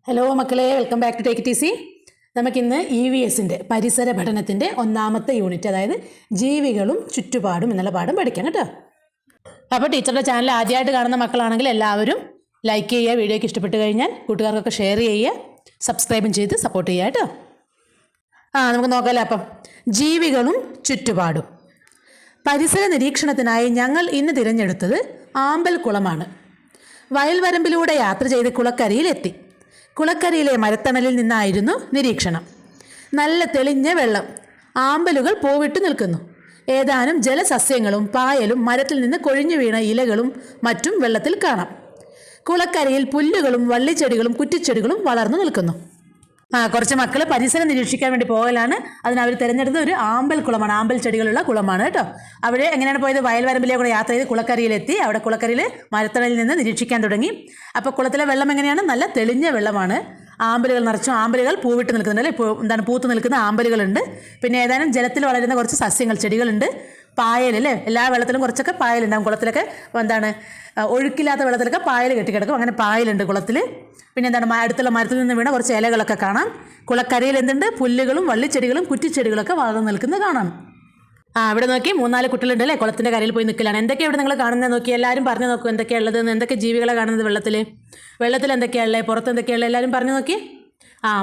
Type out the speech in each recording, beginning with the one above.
Hello മക്കളെ, welcome back to take it easy. നമുക്കിന്ന് EVSൻ്റെ പരിസര പഠനത്തിൻ്റെ ഒന്നാമത്തെ യൂണിറ്റ്, അതായത് ജീവികളും ചുറ്റുപാടും എന്നുള്ള പാഠം പഠിക്കാം കേട്ടോ. അപ്പോൾ ടീച്ചറുടെ ചാനൽ ആദ്യമായിട്ട് കാണുന്ന മക്കളാണെങ്കിൽ എല്ലാവരും ലൈക്ക് ചെയ്യുക, വീഡിയോയ്ക്ക് ഇഷ്ടപ്പെട്ട് കഴിഞ്ഞാൽ കൂട്ടുകാർക്കൊക്കെ ഷെയർ ചെയ്യുക, സബ്സ്ക്രൈബും ചെയ്ത് സപ്പോർട്ട് ചെയ്യുക കേട്ടോ. നമുക്ക് നോക്കാമല്ലോ. അപ്പം ജീവികളും ചുറ്റുപാടും. പരിസര നിരീക്ഷണത്തിനായി ഞങ്ങൾ ഇന്ന് തിരഞ്ഞെടുത്തത് ആമ്പൽക്കുളമാണ്. വയൽവരമ്പിലൂടെ യാത്ര ചെയ്ത് കുളക്കരയിലെത്തി. കുളക്കരയിലെ മരത്തണലിൽ നിന്നായിരുന്നു നിരീക്ഷണം. നല്ല തെളിഞ്ഞ വെള്ളം, ആമ്പലുകൾ പൂവിട്ട് നിൽക്കുന്നു. ഏതാനും ജലസസ്യങ്ങളും പായലും മരത്തിൽ നിന്ന് കൊഴിഞ്ഞു വീണ ഇലകളും മറ്റും വെള്ളത്തിൽ കാണാം. കുളക്കരയിൽ പുല്ലുകളും വള്ളിച്ചെടികളും കുറ്റിച്ചെടികളും വളർന്നു നിൽക്കുന്നു. കുറച്ച് മക്കൾ പരിസരം നിരീക്ഷിക്കാൻ വേണ്ടി പോകലാണ്. അതിനവർ തിരഞ്ഞെടുത്തത് ഒരു ആമ്പൽ കുളമാണ്, ആമ്പൽ ചെടികളുള്ള കുളമാണ് കേട്ടോ. അവിടെ എങ്ങനെയാണ് പോയത്? വയൽവരമ്പിലേക്കൂടെ യാത്ര ചെയ്ത് കുളക്കരയിലെത്തി. അവിടെ കുളക്കരയിൽ മരത്തണലിൽ നിന്ന് നിരീക്ഷിക്കാൻ തുടങ്ങി. അപ്പോൾ കുളത്തിലെ വെള്ളം എങ്ങനെയാണ്? നല്ല തെളിഞ്ഞ വെള്ളമാണ്. ആമ്പലുകൾ നിറച്ചും, ആമ്പലുകൾ പൂവിട്ട് നിൽക്കുന്നുണ്ട്, അല്ലേ? പൂത്ത് നിൽക്കുന്ന ആമ്പലുകളുണ്ട്. പിന്നെ ഏതാനും ജലത്തിൽ വളരുന്ന കുറച്ച് സസ്യങ്ങൾ, ചെടികളുണ്ട്. പായൽ, അല്ലേ? എല്ലാ വെള്ളത്തിലും കുറച്ചൊക്കെ പായലുണ്ടാകും. കുളത്തിലൊക്കെ ഒഴുക്കില്ലാത്ത വെള്ളത്തിലൊക്കെ പായൽ കെട്ടിക്കിടക്കും. അങ്ങനെ പായലുണ്ട് കുളത്തിൽ. പിന്നെ അടുത്തുള്ള മരത്തിൽ നിന്ന് വീണ കുറച്ച് ഇലകളൊക്കെ കാണാം. കുളക്കരയിൽ എന്തുണ്ട്? പുല്ലുകളും വള്ളിച്ചെടികളും കുറ്റിച്ചെടികളൊക്കെ വളർന്നു നിൽക്കുന്നത് കാണാം. ഇവിടെ നോക്കി 3-4 കുട്ടികളുണ്ട്, അല്ലേ? കുളത്തിൻ്റെ കരയിൽ പോയി നിൽക്കലാണ്. എന്തൊക്കെയാണ് ഇവിടെ നിങ്ങൾ കാണുന്നത് നോക്കി? എല്ലാവരും പറഞ്ഞു നോക്കൂ, എന്തൊക്കെയാണ് ഉള്ളത്? എന്തൊക്കെ ജീവികളെ കാണുന്നത് വെള്ളത്തിൽ എന്തൊക്കെയാണുള്ളത്? പുറത്ത് എന്തൊക്കെയാണുള്ളത്? എല്ലാവരും പറഞ്ഞു നോക്കി.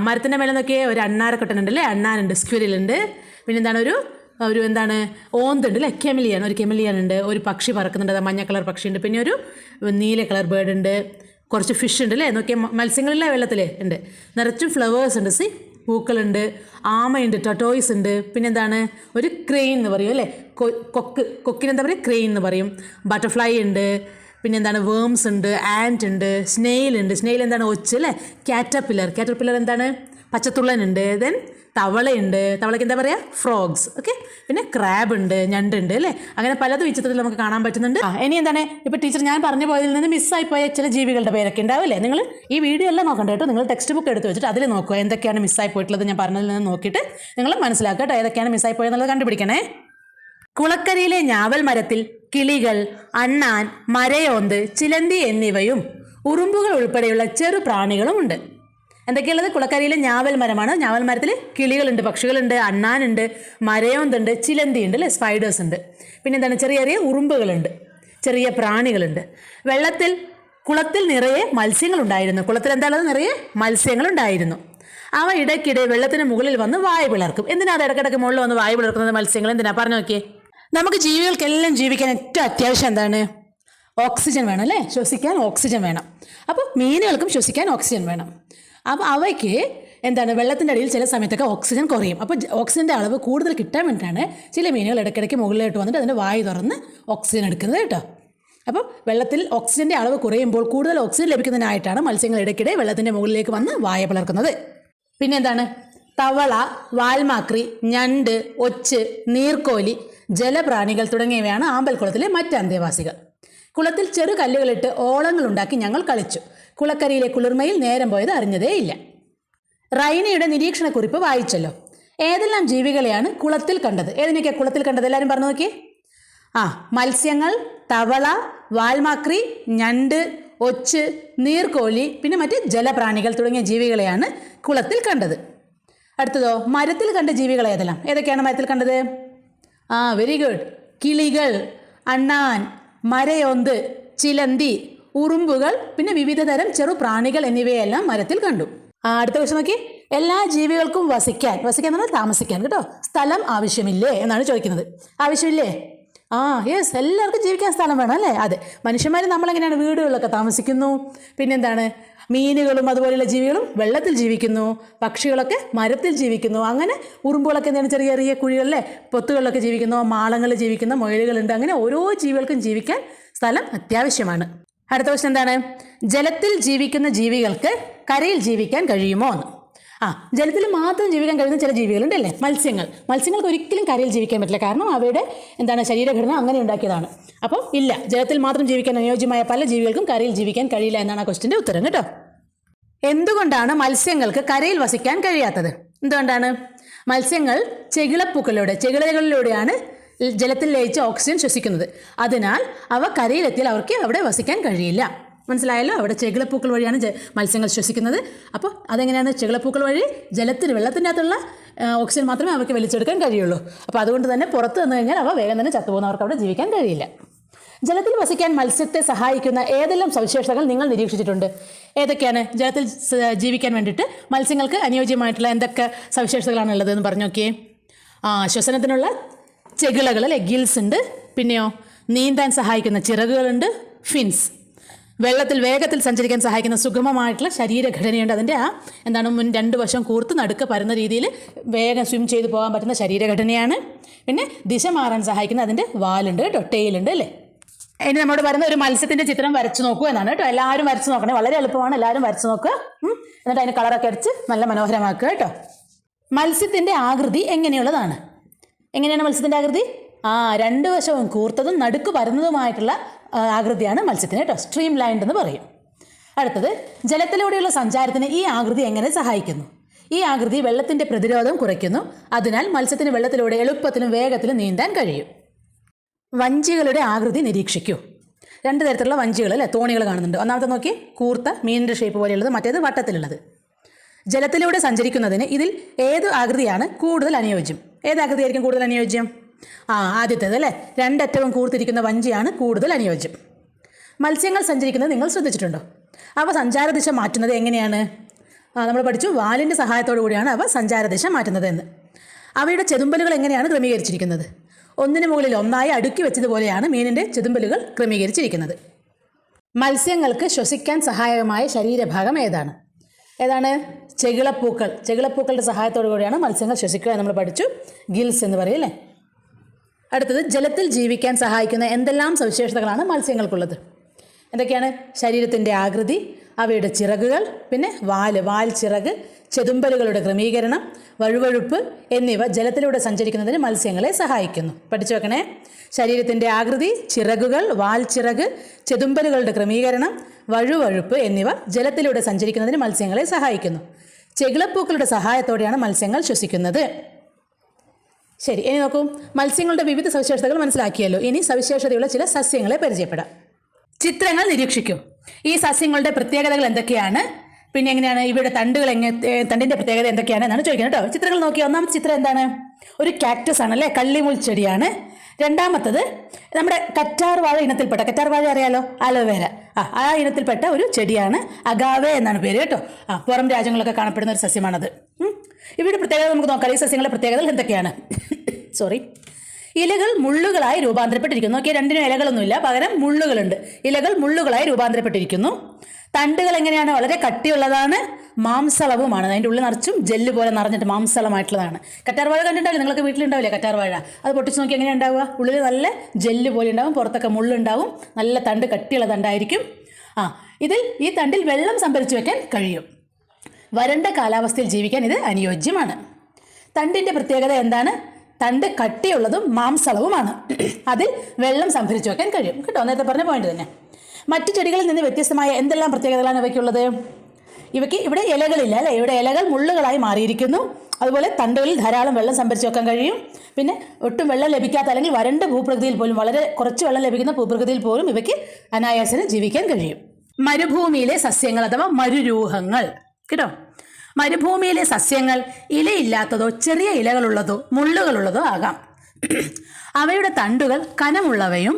മരത്തിൻ്റെ മേലെ നോക്കിയേ, ഒരു അണ്ണാരക്കൊട്ടനുണ്ട്, അല്ലേ? അണ്ണാനുണ്ട്, സ്ക്വിരലുണ്ട്. പിന്നെ ഒരു ഓന്തുണ്ട്, അല്ലേ? ഒരു കെമിലിയൻ ഉണ്ട്. ഒരു പക്ഷി പറക്കുന്നുണ്ട്, മഞ്ഞ കളർ പക്ഷിയുണ്ട്. പിന്നെ ഒരു നീല കളർ ബേർഡ് ഉണ്ട്. കുറച്ച് ഫിഷ് ഉണ്ട്, അല്ലേ? നോക്കിയാൽ മത്സ്യങ്ങളില്ല, വെള്ളത്തിൽ ഉണ്ട്. നിറച്ചും ഫ്ലവേഴ്സ് ഉണ്ട്, പൂക്കളുണ്ട്. ആമയുണ്ട്, ടോട്ടോയ്സ് ഉണ്ട്. പിന്നെ ഒരു ക്രെയിൻ എന്ന് പറയും, അല്ലേ? കൊക്കിനെന്താ പറയുക? ക്രെയിൻ എന്ന് പറയും. ബട്ടർഫ്ലൈ ഉണ്ട്. പിന്നെ വേംസ് ഉണ്ട്, ആൻറ്റ് ഉണ്ട്, സ്നെയിൽ ഒച്ച്, അല്ലേ? കാറ്റർപില്ലർ പച്ചത്തുള്ളനുണ്ട്. ദെൻ തവളയുണ്ട്. തവളയ്ക്ക് എന്താ പറയുക? ഫ്രോഗ്സ്. ഓക്കെ. പിന്നെ ക്രാബ് ഉണ്ട്, ഞണ്ടുണ്ട്, അല്ലേ? അങ്ങനെ പലതും ഈ ചിത്രത്തിൽ നമുക്ക് കാണാൻ പറ്റുന്നുണ്ട്. ഇനി ഇപ്പോൾ ടീച്ചർ ഞാൻ പറഞ്ഞു പോയതിൽ നിന്ന് മിസ്സായി പോയ ചില ജീവികളുടെ പേരൊക്കെ ഉണ്ടാവില്ലേ? നിങ്ങൾ ഈ വീഡിയോ എല്ലാം നോക്കണ്ട കേട്ടോ. നിങ്ങൾ ടെക്സ്റ്റ് ബുക്ക് എടുത്ത് വെച്ചിട്ട് അതിൽ നോക്കുക, എന്തൊക്കെയാണ് മിസ്സായി പോയിട്ടുള്ളത്. ഞാൻ പറഞ്ഞതിൽ നിന്ന് നോക്കിയിട്ട് നിങ്ങൾ മനസ്സിലാക്കുക കേട്ടോ, ഏതൊക്കെയാണ് മിസ്സായി പോയെന്നുള്ളത് കണ്ടുപിടിക്കണേ. കുളക്കരയിലെ ഞാവൽ മരത്തിൽ കിളികൾ, അണ്ണാൻ, മരയോന്ത്, ചിലന്തി എന്നിവയും ഉറുമ്പുകൾ ഉൾപ്പെടെയുള്ള ചെറു പ്രാണികളും ഉണ്ട്. എന്തൊക്കെയുള്ളത്? കുളക്കരയിലെ ഞാവൽ മരമാണ്. ഞാവൽ മരത്തിൽ കിളികളുണ്ട്, പക്ഷികളുണ്ട്, അണ്ണാനുണ്ട്, മരയോന്തുണ്ട്, ചിലന്തിയുണ്ട്, അല്ലേ? സ്പൈഡേഴ്സ് ഉണ്ട്. പിന്നെ ചെറിയ ചെറിയ ഉറുമ്പുകളുണ്ട്, ചെറിയ പ്രാണികളുണ്ട്. കുളത്തിൽ നിറയെ മത്സ്യങ്ങളുണ്ടായിരുന്നു. കുളത്തിൽ എന്താണത്? നിറയെ മത്സ്യങ്ങളുണ്ടായിരുന്നു. അവ ഇടയ്ക്കിടെ വെള്ളത്തിന് മുകളിൽ വന്ന് വായ പിളർക്കും. എന്തിനാ അത് ഇടയ്ക്കിടയ്ക്ക് മുകളിൽ വന്ന് വായ പിളർക്കുന്നത് മത്സ്യങ്ങൾ? എന്തിനാ? പറഞ്ഞു നോക്കിയേ. നമുക്ക് ജീവികൾക്കെല്ലാം ജീവിക്കാൻ ഏറ്റവും അത്യാവശ്യം എന്താണ്? ഓക്സിജൻ വേണം, അല്ലേ? ശ്വസിക്കാൻ ഓക്സിജൻ വേണം. അപ്പോൾ മീനുകൾക്കും ശ്വസിക്കാൻ ഓക്സിജൻ വേണം. അപ്പോൾ അവയ്ക്ക് വെള്ളത്തിൻ്റെ അടിയിൽ ചില സമയത്തൊക്കെ ഓക്സിജൻ കുറയും. അപ്പോൾ ഓക്സിജൻ്റെ അളവ് കൂടുതൽ കിട്ടാൻ വേണ്ടിയിട്ടാണ് ചില മീനുകൾ ഇടയ്ക്കിടയ്ക്ക് മുകളിലോട്ട് വന്നിട്ട് അതിൻ്റെ വായ തുറന്ന് ഓക്സിജൻ എടുക്കുന്നത് കേട്ടോ. അപ്പോൾ വെള്ളത്തിൽ ഓക്സിജൻ്റെ അളവ് കുറയുമ്പോൾ കൂടുതൽ ഓക്സിജൻ ലഭിക്കുന്നതിനായിട്ടാണ് മത്സ്യങ്ങൾ ഇടയ്ക്കിടെ വെള്ളത്തിൻ്റെ മുകളിലേക്ക് വന്ന് വായ പിളർക്കുന്നത്. പിന്നെ തവള, വാൽമാക്രി, ഞണ്ട്, ഒച്ച്, നീർക്കോലി, ജലപ്രാണികൾ തുടങ്ങിയവയാണ് ആമ്പൽക്കുളത്തിലെ മറ്റ് അന്തേവാസികൾ. കുളത്തിൽ ചെറു കല്ലുകളിട്ട് ഓളങ്ങളുണ്ടാക്കി ഞങ്ങൾ കളിച്ചു. കുളക്കരയിലെ കുളിർമയിൽ നേരം പോയത് അറിഞ്ഞതേയില്ല. റൈനയുടെ നിരീക്ഷണക്കുറിപ്പ് വായിച്ചല്ലോ. ഏതെല്ലാം ജീവികളെയാണ് കുളത്തിൽ കണ്ടത്? ഏതിനൊക്കെയാണ് കുളത്തിൽ കണ്ടത്? എല്ലാവരും പറഞ്ഞു നോക്കിയേ. മത്സ്യങ്ങൾ, തവള, വാൽമാക്രി, ഞണ്ട്, ഒച്ച്, നീർക്കോലി, പിന്നെ മറ്റ് ജലപ്രാണികൾ തുടങ്ങിയ ജീവികളെയാണ് കുളത്തിൽ കണ്ടത്. അടുത്തതോ, മരത്തിൽ കണ്ട ജീവികൾ ഏതെല്ലാം? ഏതൊക്കെയാണ് മരത്തിൽ കണ്ടത്? Very good. കിളികൾ, അണ്ണാൻ, മരയോന്ത്, ചിലന്തി, ഉറുമ്പുകൾ, പിന്നെ വിവിധ തരം ചെറു പ്രാണികൾ എന്നിവയെല്ലാം മരത്തിൽ കണ്ടു. അടുത്ത ക്വസ്റ്റ്യൻ നോക്കി. എല്ലാ ജീവികൾക്കും വസിക്കാൻ എന്ന് പറഞ്ഞാൽ താമസിക്കാൻ കേട്ടോ, സ്ഥലം ആവശ്യമില്ലേ എന്നാണ് ചോദിക്കുന്നത്. ആവശ്യമില്ലേ? യെസ്, എല്ലാവർക്കും ജീവിക്കാൻ സ്ഥലം വേണം, അല്ലേ? അതെ. മനുഷ്യന്മാർ നമ്മളെങ്ങനെയാണ് വീടുകളിലൊക്കെ താമസിക്കുന്നു. പിന്നെ മീനുകളും അതുപോലെയുള്ള ജീവികളും വെള്ളത്തിൽ ജീവിക്കുന്നു. പക്ഷികളൊക്കെ മരത്തിൽ ജീവിക്കുന്നു. അങ്ങനെ ഉറുമ്പുകളൊക്കെ ചെറിയ ചെറിയ കുഴികളിലെ പൊത്തുകളിലൊക്കെ ജീവിക്കുന്നു. മാളങ്ങളിൽ ജീവിക്കുന്ന മുയലുകളുണ്ട്. അങ്ങനെ ഓരോ ജീവികൾക്കും ജീവിക്കാൻ സ്ഥലം അത്യാവശ്യമാണ്. അടുത്ത ക്വസ്റ്റ്യൻ ജലത്തിൽ ജീവിക്കുന്ന ജീവികൾക്ക് കരയിൽ ജീവിക്കാൻ കഴിയുമോ എന്ന്. ജലത്തിൽ മാത്രം ജീവിക്കാൻ കഴിയുന്ന ചില ജീവികളുണ്ട്, അല്ലേ? മത്സ്യങ്ങൾക്ക് ഒരിക്കലും കരയിൽ ജീവിക്കാൻ പറ്റില്ല. കാരണം അവയുടെ ശരീരഘടന അങ്ങനെ ഉണ്ടാക്കിയതാണ്. അപ്പോൾ ഇല്ല, ജലത്തിൽ മാത്രം ജീവിക്കാൻ അനുയോജ്യമായ പല ജീവികൾക്കും കരയിൽ ജീവിക്കാൻ കഴിയില്ല എന്നാണ് ആ ക്വസ്റ്റ്യൻ്റെ ഉത്തരം കേട്ടോ. എന്തുകൊണ്ടാണ് മത്സ്യങ്ങൾക്ക് കരയിൽ വസിക്കാൻ കഴിയാത്തത്? എന്തുകൊണ്ടാണ്? മത്സ്യങ്ങൾ ചെകിളകളിലൂടെയാണ് ജലത്തിൽ ലയിച്ച ഓക്സിജൻ ശ്വസിക്കുന്നത്. അതിനാൽ അവ കരയിലെത്തിയാൽ അവർക്ക് അവിടെ വസിക്കാൻ കഴിയില്ല. മനസ്സിലായല്ലോ? അവിടെ ചെകിളപ്പൂക്കൾ വഴിയാണ് മത്സ്യങ്ങൾ ശ്വസിക്കുന്നത്. അപ്പോൾ അതെങ്ങനെയാണ്? ചെകിളപ്പൂക്കൾ വഴി വെള്ളത്തിൻ്റെ അകത്തുള്ള ഓക്സിജൻ മാത്രമേ അവയ്ക്ക് വലിച്ചെടുക്കാൻ കഴിയുള്ളൂ. അപ്പോൾ അതുകൊണ്ട് തന്നെ പുറത്ത് വന്നു കഴിഞ്ഞാൽ അവ വേഗം തന്നെ ചത്തുപോകുന്നവർക്ക് അവിടെ ജീവിക്കാൻ കഴിയില്ല. ജലത്തിൽ വസിക്കാൻ മത്സ്യത്തെ സഹായിക്കുന്ന ഏതെല്ലാം സവിശേഷതകൾ നിങ്ങൾ നിരീക്ഷിച്ചിട്ടുണ്ട്? ഏതൊക്കെയാണ് ജലത്തിൽ ജീവിക്കാൻ വേണ്ടിയിട്ട് മത്സ്യങ്ങൾക്ക് അനുയോജ്യമായിട്ടുള്ള എന്തൊക്കെ സവിശേഷതകളാണ് ഉള്ളതെന്ന് പറഞ്ഞു നോക്കിയേ. ശ്വസനത്തിനുള്ള ചെകിളകൾ അല്ലെ, ഗിൽസ് ഉണ്ട്. പിന്നെയോ നീന്താൻ സഹായിക്കുന്ന ചിറകുകളുണ്ട്, ഫിൻസ്. വെള്ളത്തിൽ വേഗത്തിൽ സഞ്ചരിക്കാൻ സഹായിക്കുന്ന സുഗമമായിട്ടുള്ള ശരീരഘടനയുണ്ട്. അതിൻ്റെ മുൻ 2 വശം കൂർത്ത് നടുക്ക് പരന്ന രീതിയിൽ വേഗം സ്വിം ചെയ്ത് പോകാൻ പറ്റുന്ന ശരീരഘടനയാണ്. പിന്നെ ദിശ മാറാൻ സഹായിക്കുന്ന അതിൻ്റെ വാലുണ്ട് കേട്ടോ, ടെയിലുണ്ട് അല്ലേ. ഇനി നമ്മോട് പറയുന്ന ഒരു മത്സ്യത്തിൻ്റെ ചിത്രം വരച്ചു നോക്കൂ എന്നാണ് കേട്ടോ. എല്ലാവരും വരച്ചു നോക്കണേ, വളരെ എളുപ്പമാണ്. എല്ലാവരും വരച്ചു നോക്കുക. എന്നിട്ട് അതിന് കളറൊക്കെ അടിച്ച് നല്ല മനോഹരമാക്കുക കേട്ടോ. മത്സ്യത്തിൻ്റെ ആകൃതി എങ്ങനെയുള്ളതാണ്? എങ്ങനെയാണ് മത്സ്യത്തിൻ്റെ ആകൃതി? 2 വശവും കൂർത്തതും നടുക്ക് പരന്നതുമായിട്ടുള്ള ആകൃതിയാണ് മത്സ്യത്തിന് കേട്ടോ. സ്ട്രീം ലൈൻഡ് എന്ന് പറയും. അടുത്തത്, ജലത്തിലൂടെയുള്ള സഞ്ചാരത്തിന് ഈ ആകൃതി എങ്ങനെ സഹായിക്കുന്നു? ഈ ആകൃതി വെള്ളത്തിൻ്റെ പ്രതിരോധം കുറയ്ക്കുന്നു. അതിനാൽ മത്സ്യത്തിന് വെള്ളത്തിലൂടെ എളുപ്പത്തിലും വേഗത്തിലും നീന്താൻ കഴിയും. വഞ്ചികളുടെ ആകൃതി നിരീക്ഷിക്കൂ. 2 തരത്തിലുള്ള വഞ്ചികൾ അല്ലേ, തോണികൾ കാണുന്നുണ്ട്. ഒന്നാമത്തെ നോക്കി, കൂർത്ത മീനിൻ്റെ ഷേപ്പ് പോലെയുള്ളത്, മറ്റേത് വട്ടത്തിലുള്ളത്. ജലത്തിലൂടെ സഞ്ചരിക്കുന്നതിന് ഇതിൽ ഏത് ആകൃതിയാണ് കൂടുതൽ അനുയോജ്യം? ഏത് ആകൃതിയായിരിക്കും കൂടുതൽ അനുയോജ്യം? ആദ്യത്തേത് അല്ലേ, 2 അറ്റവും കൂർത്തിരിക്കുന്ന വഞ്ചിയാണ് കൂടുതൽ അനുയോജ്യം. മത്സ്യങ്ങൾ സഞ്ചരിക്കുന്നത് നിങ്ങൾ ശ്രദ്ധിച്ചിട്ടുണ്ടോ? അവ സഞ്ചാരദിശ മാറ്റുന്നത് എങ്ങനെയാണ്? നമ്മൾ പഠിച്ചു, വാലിൻ്റെ സഹായത്തോടു കൂടിയാണ് അവ സഞ്ചാരദിശ മാറ്റുന്നത് എന്ന്. അവയുടെ ചെതുമ്പലുകൾ എങ്ങനെയാണ് ക്രമീകരിച്ചിരിക്കുന്നത്? ഒന്നിനു മുകളിൽ ഒന്നായി അടുക്കി വെച്ചതുപോലെയാണ് മീനിൻ്റെ ചെതുമ്പലുകൾ ക്രമീകരിച്ചിരിക്കുന്നത്. മത്സ്യങ്ങൾക്ക് ശ്വസിക്കാൻ സഹായകമായ ശരീരഭാഗം ഏതാണ്? ചെകിളപ്പൂക്കൾ. ചെകിളപ്പൂക്കളുടെ സഹായത്തോടു കൂടിയാണ് മത്സ്യങ്ങൾ ശ്വസിക്കുക എന്ന് നമ്മൾ പഠിച്ചു. ഗിൽസ് എന്ന് പറയും അല്ലേ. അടുത്തത്, ജലത്തിൽ ജീവിക്കാൻ സഹായിക്കുന്ന എന്തെല്ലാം സവിശേഷതകളാണ് മത്സ്യങ്ങൾക്കുള്ളത്? എന്തൊക്കെയാണ്? ശരീരത്തിൻ്റെ ആകൃതി, അവയുടെ ചിറകുകൾ, പിന്നെ വാൽ ചിറക്, ചെതുമ്പലുകളുടെ ക്രമീകരണം, വഴുവഴുപ്പ് എന്നിവ ജലത്തിലൂടെ സഞ്ചരിക്കുന്നതിന് മത്സ്യങ്ങളെ സഹായിക്കുന്നു. പഠിച്ചു വെക്കണേ. ശരീരത്തിൻ്റെ ആകൃതി, ചിറകുകൾ, വാൽ ചിറക്, ചെതുമ്പലുകളുടെ ക്രമീകരണം, വഴുവഴുപ്പ് എന്നിവ ജലത്തിലൂടെ സഞ്ചരിക്കുന്നതിന് മത്സ്യങ്ങളെ സഹായിക്കുന്നു. ചെകിളപ്പൂക്കളുടെ സഹായത്തോടെയാണ് മത്സ്യങ്ങൾ ശ്വസിക്കുന്നത്. ശരി, ഇനി നോക്കൂ. മത്സ്യങ്ങളുടെ വിവിധ സവിശേഷതകൾ മനസ്സിലാക്കിയല്ലോ. ഇനി സവിശേഷതയുള്ള ചില സസ്യങ്ങളെ പരിചയപ്പെടാം. ചിത്രങ്ങൾ നിരീക്ഷിക്കും. ഈ സസ്യങ്ങളുടെ പ്രത്യേകതകൾ എന്തൊക്കെയാണ്? പിന്നെ എങ്ങനെയാണ് ഇവയുടെ തണ്ടിൻ്റെ പ്രത്യേകത എന്തൊക്കെയാണ് എന്നാണ് ചോദിക്കുന്നത് കേട്ടോ. ചിത്രങ്ങൾ നോക്കി. ഒന്നാമത്തെ ചിത്രം എന്താണ്? ഒരു കാക്ടസ് ആണ് അല്ലേ, കള്ളിമുൾ ചെടിയാണ്. രണ്ടാമത്തത് നമ്മുടെ കറ്റാർ വാഴ ഇനത്തിൽപ്പെട്ട, കറ്റാർ വാഴ അറിയാലോ, അലോവേര, ആ ഇനത്തിൽപ്പെട്ട ഒരു ചെടിയാണ്. അഗാവെ എന്നാണ് പേര് കേട്ടോ. പുറം രാജ്യങ്ങളിലൊക്കെ കാണപ്പെടുന്ന ഒരു സസ്യമാണത്. ഇവയുടെ പ്രത്യേകത നമുക്ക് നോക്കാം. ഈ സസ്യങ്ങളുടെ പ്രത്യേകതകൾ എന്തൊക്കെയാണ്? ഇലകൾ മുള്ളുകളായി രൂപാന്തരപ്പെട്ടിരിക്കുന്നു. നോക്കിയാൽ 2നും ഇലകളൊന്നുമില്ല, പകരം മുള്ളുകളുണ്ട്. ഇലകൾ മുള്ളുകളായി രൂപാന്തരപ്പെട്ടിരിക്കുന്നു. തണ്ടുകൾ എങ്ങനെയാണ്? വളരെ കട്ടിയുള്ളതാണ്, മാംസളവുമാണ്. അതിൻ്റെ ഉള്ളിൽ നിറച്ചും ജെല്ല് പോലെ നിറഞ്ഞിട്ട് മാംസളമായിട്ടുള്ളതാണ്. കറ്റാർ വാഴ കണ്ടിട്ടുണ്ടാവില്ലേ? നിങ്ങൾക്ക് വീട്ടിലുണ്ടാവില്ലേ കറ്റാർ വാഴ? അത് പൊട്ടിച്ച് നോക്കി എങ്ങനെയാണ് ഉണ്ടാവുക? ഉള്ളിൽ നല്ല ജെല്ല് പോലെ ഉണ്ടാവും, പുറത്തൊക്കെ മുള്ളുണ്ടാവും, നല്ല തണ്ട് കട്ടിയുള്ള തണ്ടായിരിക്കും. ഈ തണ്ടിൽ വെള്ളം സംഭരിച്ചു വെക്കാൻ കഴിയും. വരണ്ട കാലാവസ്ഥയിൽ ജീവിക്കാൻ ഇത് അനുയോജ്യമാണ്. തണ്ടിൻ്റെ പ്രത്യേകത എന്താണ്? തണ്ട് കട്ടിയുള്ളതും മാംസളവുമാണ്. അതിൽ വെള്ളം സംഭരിച്ചു വെക്കാൻ കഴിയും കേട്ടോ. നേരത്തെ പറഞ്ഞ പോയിന്റ് തന്നെ. മറ്റു ചെടികളിൽ നിന്ന് വ്യത്യസ്തമായ എന്തെല്ലാം പ്രത്യേകതകളാണ് ഇവയ്ക്കുള്ളത്? ഇവയ്ക്ക് ഇവിടെ ഇലകളില്ല അല്ലേ, ഇവിടെ ഇലകൾ മുള്ളുകളായി മാറിയിരിക്കുന്നു. അതുപോലെ തണ്ടുകളിൽ ധാരാളം വെള്ളം സംഭരിച്ചു വെക്കാൻ കഴിയും. പിന്നെ ഒട്ടും വെള്ളം ലഭിക്കാത്ത അല്ലെങ്കിൽ വരണ്ട ഭൂപ്രകൃതിയിൽ പോലും, വളരെ കുറച്ച് വെള്ളം ലഭിക്കുന്ന ഭൂപ്രകൃതിയിൽ പോലും ഇവയ്ക്ക് അനായാസനം ജീവിക്കാൻ കഴിയും. മരുഭൂമിയിലെ സസ്യങ്ങൾ അഥവാ മരുരൂഹങ്ങൾ കേട്ടോ. മരുഭൂമിയിലെ സസ്യങ്ങൾ ഇലയില്ലാത്തതോ ചെറിയ ഇലകളുള്ളതോ മുള്ളുകളുള്ളതോ ആകാം. അവയുടെ തണ്ടുകൾ കനമുള്ളവയും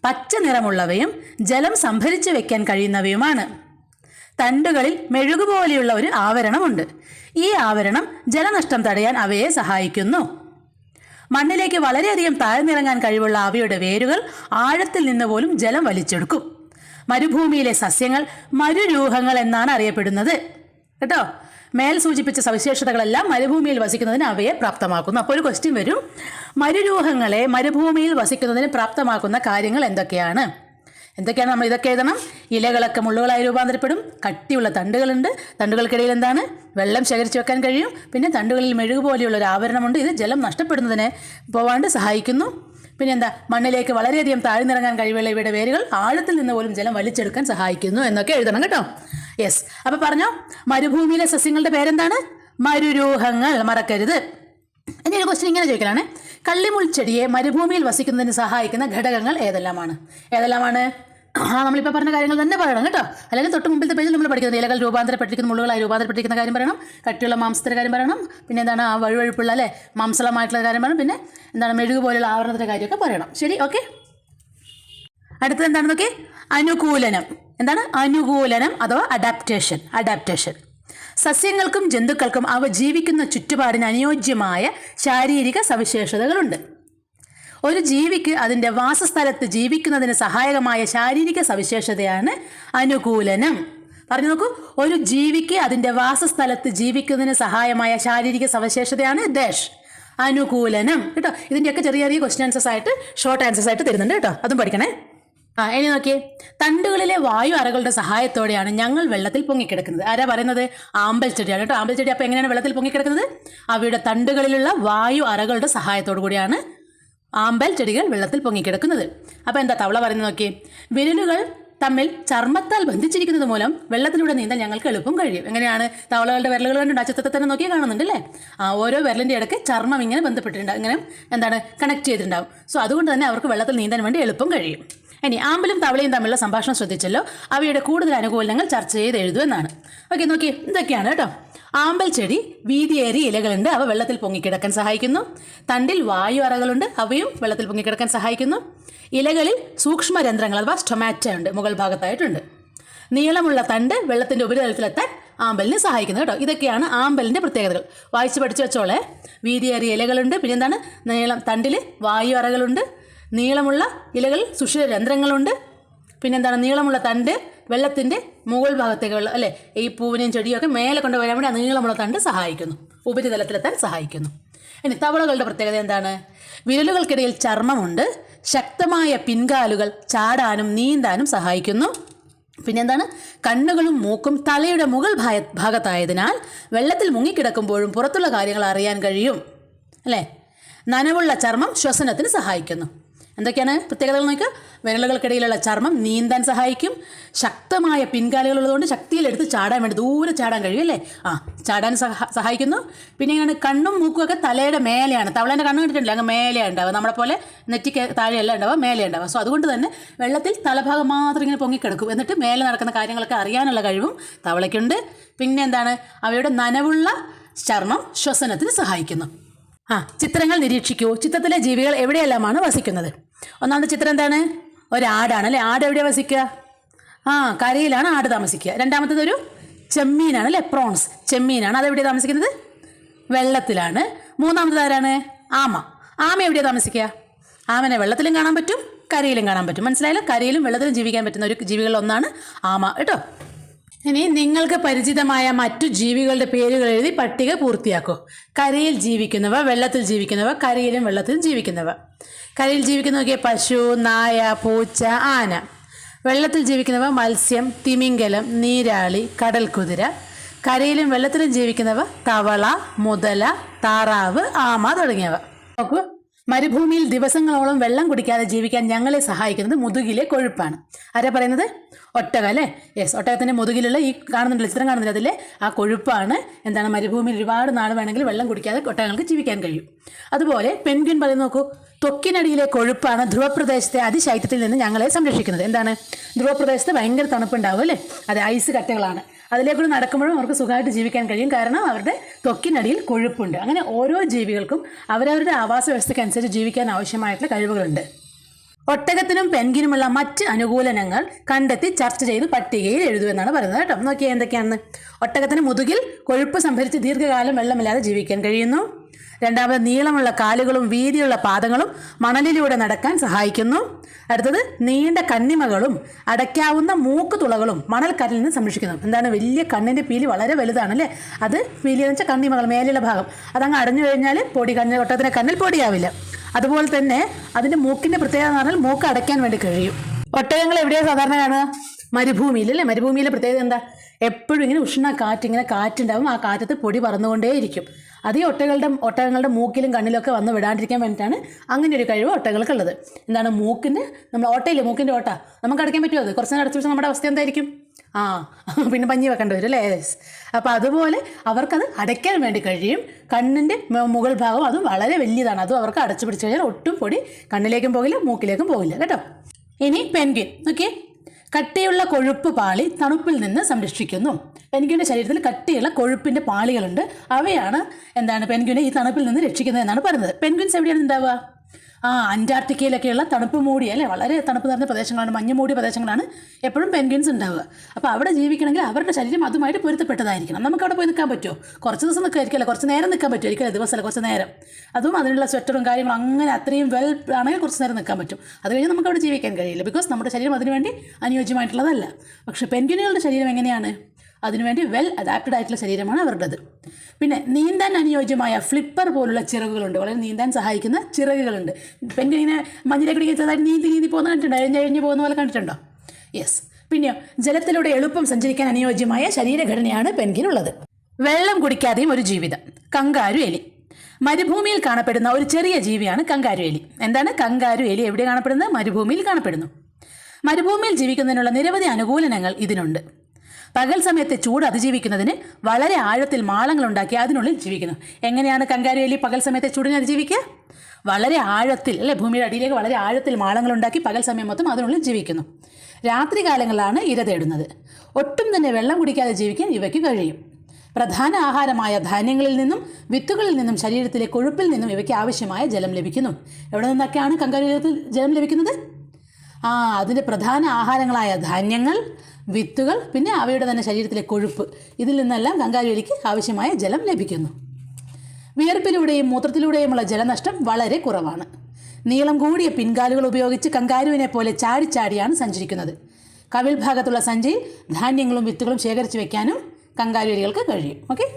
പച്ച നിറമുള്ളവയും ജലം സംഭരിച്ചു വെക്കാൻ കഴിയുന്നവയുമാണ്. തണ്ടുകളിൽ മെഴുകുപോലെയുള്ള ഒരു ആവരണമുണ്ട്. ഈ ആവരണം ജലനഷ്ടം തടയാൻ അവയെ സഹായിക്കുന്നു. മണ്ണിലേക്ക് വളരെയധികം താഴ്ന്നിറങ്ങാൻ കഴിവുള്ള അവയുടെ വേരുകൾ ആഴത്തിൽ നിന്ന് പോലും ജലം വലിച്ചെടുക്കും. മരുഭൂമിയിലെ സസ്യങ്ങൾ മരുരൂഹങ്ങൾ എന്നാണ് അറിയപ്പെടുന്നത് കേട്ടോ. മേൽ സൂചിപ്പിച്ച സവിശേഷതകളെല്ലാം മരുഭൂമിയിൽ വസിക്കുന്നതിന് അവയെ പ്രാപ്തമാക്കുന്നു. അപ്പോൾ ഒരു ക്വസ്റ്റ്യൻ വരും, മരുരൂഹങ്ങളെ മരുഭൂമിയിൽ വസിക്കുന്നതിന് പ്രാപ്തമാക്കുന്ന കാര്യങ്ങൾ എന്തൊക്കെയാണ്? നമ്മൾ ഇതൊക്കെ എഴുതണം. ഇലകളൊക്കെ മുള്ളുകളായി രൂപാന്തരപ്പെടും, കട്ടിയുള്ള തണ്ടുകളുണ്ട്, തണ്ടുകൾക്കിടയിൽ എന്താണ്? വെള്ളം ശേഖരിച്ചു വെക്കാൻ കഴിയും. പിന്നെ തണ്ടുകളിൽ മെഴുകു പോലെയുള്ള ഒരു ആവരണമുണ്ട്, ഇത് ജലം നഷ്ടപ്പെടുന്നതിനെ പോവാണ്ട് സഹായിക്കുന്നു. പിന്നെ മണ്ണിലേക്ക് വളരെയധികം താഴ്ന്നിറങ്ങാൻ കഴിവുള്ള ഇവയുടെ വേരുകൾ ആഴത്തിൽ നിന്ന് പോലും ജലം വലിച്ചെടുക്കാൻ സഹായിക്കുന്നു എന്നൊക്കെ എഴുതണം കേട്ടോ. യെസ്, അപ്പോൾ പറഞ്ഞോ, മരുഭൂമിയിലെ സസ്യങ്ങളുടെ പേരെന്താണ്? മരുരൂഹങ്ങൾ, മറക്കരുത്. ഇനി ഒരു ക്വസ്റ്റ്യൻ ഇങ്ങനെ ചോദിക്കലാണ്, കള്ളിമുൾ ചെടിയെ മരുഭൂമിയിൽ വസിക്കുന്നതിന് സഹായിക്കുന്ന ഘടകങ്ങൾ ഏതെല്ലാമാണ്? നമ്മളിപ്പോൾ പറഞ്ഞ കാര്യങ്ങൾ തന്നെ പറയണം കേട്ടോ. അല്ലെങ്കിൽ തൊട്ട് മുമ്പിലത്തെ പേജിൽ നമ്മൾ പഠിക്കുന്നത് ഇലകൾ രൂപാന്തരപ്പെട്ടിരിക്കുന്ന മുള്ളുകളായി രൂപാന്തരപ്പെട്ടിരിക്കുന്ന കാര്യം പറയണം, കട്ടിയുള്ള മാംസത്തിൻ്റെ കാര്യം പറയണം, പിന്നെ എന്താണ് ആ വഴുവഴുപ്പുള്ള അല്ലേ മാംസളമായിട്ടുള്ള കാര്യം പറയണം, പിന്നെ എന്താണ് മെഴുകു പോലെയുള്ള ആവരണത്തിൻ്റെ കാര്യമൊക്കെ പറയണം. ശരി, ഓക്കെ. അടുത്തത് എന്താണെന്ന് നോക്കി, അനുകൂലനം. എന്താണ് അനുകൂലനം അഥവാ അഡാപ്റ്റേഷൻ. സസ്യങ്ങൾക്കും ജന്തുക്കൾക്കും അവ ജീവിക്കുന്ന ചുറ്റുപാടിന് അനുയോജ്യമായ ശാരീരിക സവിശേഷതകളുണ്ട്. ഒരു ജീവിക്ക് അതിൻ്റെ വാസസ്ഥലത്ത് ജീവിക്കുന്നതിന് സഹായകമായ ശാരീരിക സവിശേഷതയാണ് അനുകൂലനം. പറഞ്ഞു നോക്കൂ, ഒരു ജീവിക്ക് അതിൻ്റെ വാസസ്ഥലത്ത് ജീവിക്കുന്നതിന് സഹായമായ ശാരീരിക സവിശേഷതയാണ് അനുകൂലനം കേട്ടോ. ഇതിൻ്റെയൊക്കെ ചെറിയ ചെറിയ ക്വസ്റ്റ്യൻ ആൻസേഴ്സ് ആയിട്ട് ഷോർട്ട് ആൻസേഴ്സ് ആയിട്ട് തരുന്നുണ്ട് കേട്ടോ, അതും പഠിക്കണേ. ഇനി നോക്കിയേ, തണ്ടുകളിലെ വായു അറകളുടെ സഹായത്തോടെയാണ് ഞങ്ങൾ വെള്ളത്തിൽ പൊങ്ങിക്കിടക്കുന്നത്. ആരാ പറയുന്നത്? ആമ്പൽ ചെടിയാണ് കേട്ടോ. ആമ്പൽ ചെടി അപ്പോൾ എങ്ങനെയാണ് വെള്ളത്തിൽ പൊങ്ങിക്കിടക്കുന്നത്? അവയുടെ തണ്ടുകളിലുള്ള വായു അറകളുടെ സഹായത്തോടു കൂടിയാണ് ആമ്പൽ ചെടികൾ വെള്ളത്തിൽ പൊങ്ങിക്കിടക്കുന്നത്. അപ്പോൾ എന്താ തവള പറയുന്നത് നോക്കി, വിരലുകൾ തമ്മിൽ ചർമ്മത്താൽ ബന്ധിച്ചിരിക്കുന്നത് മൂലം വെള്ളത്തിലൂടെ നീന്താൻ ഞങ്ങൾക്ക് എളുപ്പം കഴിയും. എങ്ങനെയാണ്? തവളകളുടെ വിരലുകൾ കണ്ടുണ്ട്, ആ ചിത്രത്തിൽ തന്നെ നോക്കി കാണുന്നുണ്ട് അല്ലേ? ഓരോ വിരലിൻ്റെ ഇടയ്ക്ക് ചർമ്മം ഇങ്ങനെ ബന്ധപ്പെട്ടിട്ടുണ്ടാവും, ഇങ്ങനെ എന്താണ് കണക്ട് ചെയ്തിട്ടുണ്ടാവും. സോ അതുകൊണ്ട് തന്നെ അവർക്ക് വെള്ളത്തിൽ നീന്താൻ വേണ്ടി എളുപ്പം കഴിയും. ഇനി ആമ്പലും തവളയും തമ്മിലുള്ള സംഭാഷണം ശ്രദ്ധിച്ചല്ലോ, അവയുടെ കൂടുതൽ അനുകൂലങ്ങൾ ചർച്ച ചെയ്ത് എഴുതുമെന്നാണ്. ഓക്കെ, നോക്കി ഇതൊക്കെയാണ് കേട്ടോ. ആമ്പൽ ചെടി വീതിയേറിയ ഇലകളുണ്ട്, അവ വെള്ളത്തിൽ പൊങ്ങിക്കിടക്കാൻ സഹായിക്കുന്നു. തണ്ടിൽ വായു അറകളുണ്ട്, അവയും വെള്ളത്തിൽ പൊങ്ങിക്കിടക്കാൻ സഹായിക്കുന്നു. ഇലകളിൽ സൂക്ഷ്മരന്ധ്രങ്ങൾ അഥവാ സ്റ്റൊമാറ്റ ഉണ്ട്, മുകൾ ഭാഗത്തായിട്ടുണ്ട്. നീളമുള്ള തണ്ട് വെള്ളത്തിൻ്റെ ഉപരിതലത്തിലെത്താൻ ആമ്പലിന് സഹായിക്കുന്നു കേട്ടോ. ഇതൊക്കെയാണ് ആമ്പലിൻ്റെ പ്രത്യേകതകൾ. വായിച്ച് പഠിച്ചു വെച്ചോളെ. വീതിയേറിയ ഇലകളുണ്ട്, പിന്നെന്താണ് തണ്ടിൽ വായു അറകളുണ്ട്, നീളമുള്ള ഇലകളിൽ സുഷിരരന്ധ്രങ്ങളുണ്ട്, പിന്നെന്താണ് നീളമുള്ള തണ്ട് വെള്ളത്തിൻ്റെ മുകൾ ഭാഗത്തേക്ക് അല്ലേ ഈ പൂവിനെയും ചെടിയൊക്കെ മേലെ കൊണ്ടുവരാൻ വേണ്ടി ആ നീളമുള്ള തണ്ട് സഹായിക്കുന്നു, ഉപരിതലത്തിലെത്താൻ സഹായിക്കുന്നു. ഇനി തവളകളുടെ പ്രത്യേകത എന്താണ്? വിരലുകൾക്കിടയിൽ ചർമ്മമുണ്ട്, ശക്തമായ പിൻകാലുകൾ ചാടാനും നീന്താനും സഹായിക്കുന്നു. പിന്നെന്താണ്? കണ്ണുകളും മൂക്കും തലയുടെ മുകൾ ഭാഗത്തായതിനാൽ വെള്ളത്തിൽ മുങ്ങിക്കിടക്കുമ്പോഴും പുറത്തുള്ള കാര്യങ്ങൾ അറിയാൻ കഴിയും അല്ലേ. നനവുള്ള ചർമ്മം ശ്വസനത്തിന് സഹായിക്കുന്നു. എന്തൊക്കെയാണ് പ്രത്യേകതകൾ നോക്കുക? വിരലുകൾക്കിടയിലുള്ള ചർമ്മം നീന്താൻ സഹായിക്കും, ശക്തമായ പിൻകാലുകളുള്ളതുകൊണ്ട് ശക്തിയിലെടുത്ത് ചാടാൻ വേണ്ടി ദൂരെ ചാടാൻ കഴിയും അല്ലേ. ചാടാൻ സഹായിക്കുന്നു. പിന്നെ ഇങ്ങനെ കണ്ണും മൂക്കും ഒക്കെ തലയുടെ മേലെയാണ്. തവളേൻ്റെ കണ്ണ് കണ്ടിട്ടില്ല, അങ്ങ് മേലെയാണ് ഉണ്ടാവുക, നമ്മളെ പോലെ നെറ്റിക്ക് താഴെയല്ല ഉണ്ടാവുക, മേലെ ഉണ്ടാവുക. സോ അതുകൊണ്ട് തന്നെ വെള്ളത്തിൽ തലഭാഗം മാത്രം ഇങ്ങനെ പൊങ്ങിക്കിടക്കും, എന്നിട്ട് മേലെ നടക്കുന്ന കാര്യങ്ങളൊക്കെ അറിയാനുള്ള കഴിവും തവളയ്ക്കുണ്ട്. പിന്നെ എന്താണ്? അവയുടെ നനവുള്ള ചർമ്മം ശ്വസനത്തിന് സഹായിക്കുന്നു. ചിത്രങ്ങൾ നിരീക്ഷിക്കൂ. ചിത്രത്തിലെ ജീവികൾ എവിടെയെല്ലാമാണ് വസിക്കുന്നത്? ഒന്നാമത്തെ ചിത്രം എന്താണ്? ഒരാടാണ് അല്ലേ. ആട് എവിടെയാണ് വസിക്കുക? കരയിലാണ് ആട് താമസിക്കുക. രണ്ടാമത്തേത് ഒരു ചെമ്മീനാണ് അല്ലേ, പ്രോൺസ്, ചെമ്മീനാണ്. അതെവിടെയാണ് താമസിക്കുന്നത്? വെള്ളത്തിലാണ്. മൂന്നാമത്തേത് ആരാണ്? ആമ എവിടെയാണ് താമസിക്കുക? ആമനെ വെള്ളത്തിലും കാണാൻ പറ്റും, കരയിലും കാണാൻ പറ്റും. മനസ്സിലായല്ലോ? കരയിലും വെള്ളത്തിലും ജീവിക്കാൻ പറ്റുന്ന ഒരു ജീവികളിൽ ഒന്നാണ് ആമ കേട്ടോ. ഇനി നിങ്ങൾക്ക് പരിചിതമായ മറ്റു ജീവികളുടെ പേരുകൾ എഴുതി പട്ടിക പൂർത്തിയാക്കൂ. കരയിൽ ജീവിക്കുന്നവ, വെള്ളത്തിൽ ജീവിക്കുന്നവ, കരയിലും വെള്ളത്തിലും ജീവിക്കുന്നവ. കരയിൽ ജീവിക്കുന്നവയൊക്കെ പശു, നായ, പൂച്ച, ആന. വെള്ളത്തിൽ ജീവിക്കുന്നവ മത്സ്യം, തിമിംഗലം, നീരാളി, കടൽക്കുതിര. കരയിലും വെള്ളത്തിലും ജീവിക്കുന്നവ തവള, മുതല, താറാവ്, ആമ തുടങ്ങിയവ. നോക്കൂ, മരുഭൂമിയിൽ ദിവസങ്ങളോളം വെള്ളം കുടിക്കാതെ ജീവിക്കാൻ ഞങ്ങളെ സഹായിക്കുന്നത് മുതുകിലെ കൊഴുപ്പാണ്. ആരാ പറയുന്നത്? ഒട്ടകം അല്ലേ. യെസ്, ഒട്ടകത്തിൻ്റെ മുതുകിലുള്ള ഈ കാണുന്നുണ്ടല്ലോ, ചിത്രം കാണുന്നില്ല, അതിലെ ആ കൊഴുപ്പാണ് എന്താണ് മരുഭൂമിയിൽ ഒരുപാട് നാൾ വേണമെങ്കിൽ വെള്ളം കുടിക്കാതെ ഒട്ടകങ്ങൾക്ക് ജീവിക്കാൻ കഴിയും. അതുപോലെ പെൻഗ്വിൻ പറയുന്നത് നോക്കൂ, ത്വക്കിനടിയിലെ കൊഴുപ്പാണ് ധ്രുവപ്രദേശത്തെ അതിശൈത്യത്തിൽ നിന്ന് ഞങ്ങളെ സംരക്ഷിക്കുന്നത്. എന്താണ്? ധ്രുവപ്രദേശത്ത് ഭയങ്കര തണുപ്പുണ്ടാവും അല്ലേ, അത് ഐസ് കട്ടകളാണ്. അതിലേക്കൂടെ നടക്കുമ്പോഴും അവർക്ക് സുഖമായിട്ട് ജീവിക്കാൻ കഴിയും, കാരണം അവരുടെ ത്വക്കിനടിയിൽ കൊഴുപ്പുണ്ട്. അങ്ങനെ ഓരോ ജീവികൾക്കും അവരവരുടെ ആവാസ വ്യവസ്ഥയ്ക്ക് അനുസരിച്ച് ജീവിക്കാൻ ആവശ്യമായിട്ടുള്ള കഴിവുകളുണ്ട്. ഒട്ടകത്തിനും പെൻഗ്വിനുമുള്ള മറ്റ് അനുകൂലനങ്ങൾ കണ്ടെത്തി ചർച്ച ചെയ്ത് പട്ടികയിൽ എഴുതുമെന്നാണ് പറയുന്നത് കേട്ടോ. നോക്കിയാൽ എന്തൊക്കെയാണെന്ന്. ഒട്ടകത്തിന് മുതുകിൽ കൊഴുപ്പ് സംഭരിച്ച് ദീർഘകാലം വെള്ളമില്ലാതെ ജീവിക്കാൻ കഴിയുന്നു. രണ്ടാമത്, നീളമുള്ള കാലുകളും വീതിയുള്ള പാദങ്ങളും മണലിലൂടെ നടക്കാൻ സഹായിക്കുന്നു. അടുത്തത്, നീണ്ട കണ്ണിമകളും അടയ്ക്കാവുന്ന മൂക്ക് തുളകളും മണൽക്കരയിൽ നിന്ന് സംരക്ഷിക്കുന്നു. എന്താണ്? വലിയ കണ്ണിൻ്റെ പീലി വളരെ വലുതാണ് അല്ലേ. അത് പീലി എന്ന് വെച്ചാൽ കണ്ണിമകൾ, മേലുള്ള ഭാഗം, അതങ്ങ് അടഞ്ഞു കഴിഞ്ഞാൽ ഒട്ടകത്തിൻ്റെ കണ്ണിൽ പൊടിയാവില്ല. അതുപോലെ തന്നെ അതിൻ്റെ മൂക്കിൻ്റെ പ്രത്യേകത എന്ന് പറഞ്ഞാൽ മൂക്ക് അടയ്ക്കാൻ വേണ്ടി കഴിയും. ഒട്ടകങ്ങൾ എവിടെയാണ് സാധാരണ കാണുക? മരുഭൂമിയിൽ അല്ലേ. മരുഭൂമിയിലെ പ്രത്യേകത എന്താ? എപ്പോഴും ഇങ്ങനെ ഉഷ്ണ കാറ്റ്, ഇങ്ങനെ കാറ്റുണ്ടാവും, ആ കാറ്റത്ത് പൊടി പറന്നുകൊണ്ടേയിരിക്കും. അത് ഈ ഒട്ടകങ്ങളുടെ മൂക്കിലും കണ്ണിലൊക്കെ വന്ന് വിടാണ്ടിരിക്കാൻ വേണ്ടിയിട്ടാണ് അങ്ങനെ ഒരു കഴിവ് ഒട്ടകങ്ങൾക്കുള്ളത്. എന്താണ്? മൂക്കിൻ്റെ നമ്മൾ ഓട്ടയില്ലേ, മൂക്കിൻ്റെ ഓട്ട നമുക്ക് അടയ്ക്കാൻ പറ്റുമോ? അത് കുറച്ച് നേരം അടച്ചു വെച്ചാൽ നമ്മുടെ അവസ്ഥ എന്തായിരിക്കും? പിന്നെ പഞ്ഞി വെക്കേണ്ടി വരും അല്ലേ. അപ്പോൾ അതുപോലെ അവർക്കത് അടയ്ക്കാൻ വേണ്ടി കഴിയും. കണ്ണിൻ്റെ മുകൾ ഭാഗം അതും വളരെ വലിയതാണ്, അതും അവർക്ക് അടച്ചു പിടിച്ചു കഴിഞ്ഞാൽ ഒട്ടും പൊടി കണ്ണിലേക്കും പോകില്ല, മൂക്കിലേക്കും പോകില്ല കേട്ടോ. ഇനി പെൻഗ്വിൻ നോക്കിയേ. കട്ടിയുള്ള കൊഴുപ്പ് പാളി തണുപ്പിൽ നിന്ന് സംരക്ഷിക്കുന്നു. പെൻഗ്വിൻ്റെ ശരീരത്തിൽ കട്ടിയുള്ള കൊഴുപ്പിൻ്റെ പാളികളുണ്ട്. അവയാണ് പെൻഗ്വിനെ ഈ തണുപ്പിൽ നിന്ന് രക്ഷിക്കുന്നത് എന്നാണ് പറയുന്നത്. പെൻഗ്വിൻസ് എവിടെയാണ് ഉണ്ടാവുക? അന്റാർട്ടിക്കയിലൊക്കെയുള്ള തണുപ്പ് മൂടിയ വളരെ തണുപ്പ് നിറഞ്ഞ പ്രദേശങ്ങളാണ്, മഞ്ഞ് മൂടിയ പ്രദേശങ്ങളാണ് എപ്പോഴും പെൻഗ്വിൻസ് ഉണ്ടാവുക. അപ്പോൾ അവിടെ ജീവിക്കണമെങ്കിൽ അവരുടെ ശരീരം അതുമായിട്ട് പൊരുത്തപ്പെട്ടതായിരിക്കണം. നമുക്ക് അവിടെ പോയി നിൽക്കാൻ പറ്റുമോ? കുറച്ച് ദിവസം നിൽക്കായിരിക്കില്ല, കുറച്ച് നേരം നിൽക്കാൻ പറ്റുമായിരിക്കില്ല, ദിവസമല്ല കുറച്ച് നേരം. അതും അതിനുള്ള സ്വെറ്ററും കാര്യങ്ങളും അങ്ങനെ അത്രയും വെൽ ആണെങ്കിൽ കുറച്ച് നേരം നിൽക്കാൻ പറ്റും. അത് കഴിഞ്ഞ് നമുക്ക് അവിടെ ജീവിക്കാൻ കഴിയില്ല, ബിക്കോസ് നമ്മുടെ ശരീരം അതിനുവേണ്ടി അനുയോജ്യമായിട്ടുള്ളതല്ല. പക്ഷേ പെൻഗ്വിനുകളുടെ ശരീരം എങ്ങനെയാണ്? അതിനുവേണ്ടി വെൽ അഡാപ്റ്റഡ് ആയിട്ടുള്ള ശരീരമാണ് അവരുടേത്. പിന്നെ നീന്താൻ അനുയോജ്യമായ ഫ്ലിപ്പർ പോലുള്ള ചിറകുകളുണ്ട്. വളരെ നീന്താൻ സഹായിക്കുന്ന ചിറകുകളുണ്ട്. പെൻഗ്വിനെ മഞ്ഞിലേക്ക് ചെറുതായിട്ട് നീന്തി പോകുന്ന കണ്ടിട്ടുണ്ടോ? എഴിഞ്ഞ് പോകുന്ന പോലെ കണ്ടിട്ടുണ്ടോ? യെസ്. പിന്നെയോ, ജലത്തിലൂടെ എളുപ്പം സഞ്ചരിക്കാൻ അനുയോജ്യമായ ശരീരഘടനയാണ് പെൻഗ്വിനുള്ളത്. വെള്ളം കുടിക്കാതെയും ഒരു ജീവിതം. കങ്കാരു എലി. മരുഭൂമിയിൽ കാണപ്പെടുന്ന ഒരു ചെറിയ ജീവിയാണ് കങ്കാരു എലി. എന്താണ് കങ്കാരു എലി? എവിടെ കാണപ്പെടുന്നത്? മരുഭൂമിയിൽ കാണപ്പെടുന്നു. മരുഭൂമിയിൽ ജീവിക്കുന്നതിനുള്ള നിരവധി അനുകൂലനങ്ങൾ ഇതിനുണ്ട്. പകൽ സമയത്തെ ചൂട് അതിജീവിക്കുന്നതിന് വളരെ ആഴത്തിൽ മാളങ്ങൾ ഉണ്ടാക്കി അതിനുള്ളിൽ ജീവിക്കുന്നു. എങ്ങനെയാണ് കങ്കാരു എലി പകൽ സമയത്തെ ചൂടിനെ അതിജീവിക്കുക? വളരെ ആഴത്തിൽ, ഭൂമിയുടെ അടിയിലേക്ക് വളരെ ആഴത്തിൽ മാളങ്ങൾ ഉണ്ടാക്കി പകൽ സമയം മൊത്തം അതിനുള്ളിൽ ജീവിക്കുന്നു. രാത്രി കാലങ്ങളിലാണ് ഇര തേടുന്നത്. ഒട്ടും തന്നെ വെള്ളം കുടിക്കാതെ ജീവിക്കാൻ ഇവയ്ക്ക് കഴിയും. പ്രധാന ആഹാരമായ ധാന്യങ്ങളിൽ നിന്നും വിത്തുകളിൽ നിന്നും ശരീരത്തിലെ കൊഴുപ്പിൽ നിന്നും ഇവയ്ക്ക് ആവശ്യമായ ജലം ലഭിക്കുന്നു. എവിടെ നിന്നൊക്കെയാണ് കങ്കാരു ജലം ലഭിക്കുന്നത്? അതിൻ്റെ പ്രധാന ആഹാരങ്ങളായ ധാന്യങ്ങൾ, വിത്തുകൾ, പിന്നെ അവയുടെ തന്നെ ശരീരത്തിലെ കൊഴുപ്പ്, ഇതിൽ നിന്നെല്ലാം കങ്കാരു എലിക്ക് ആവശ്യമായ ജലം ലഭിക്കുന്നു. വിയർപ്പിലൂടെയും മൂത്രത്തിലൂടെയുമുള്ള ജലനഷ്ടം വളരെ കുറവാണ്. നീളം കൂടിയ പിൻകാലുകൾ ഉപയോഗിച്ച് കങ്കാരുവിനെ പോലെ ചാടിച്ചാടിയാണ് സഞ്ചരിക്കുന്നത്. കവിൾ ഭാഗത്തുള്ള സഞ്ചിയിൽ ധാന്യങ്ങളും വിത്തുകളും ശേഖരിച്ചു വെക്കാനും കങ്കാരു എലികൾക്ക് കഴിയും. ഓക്കെ.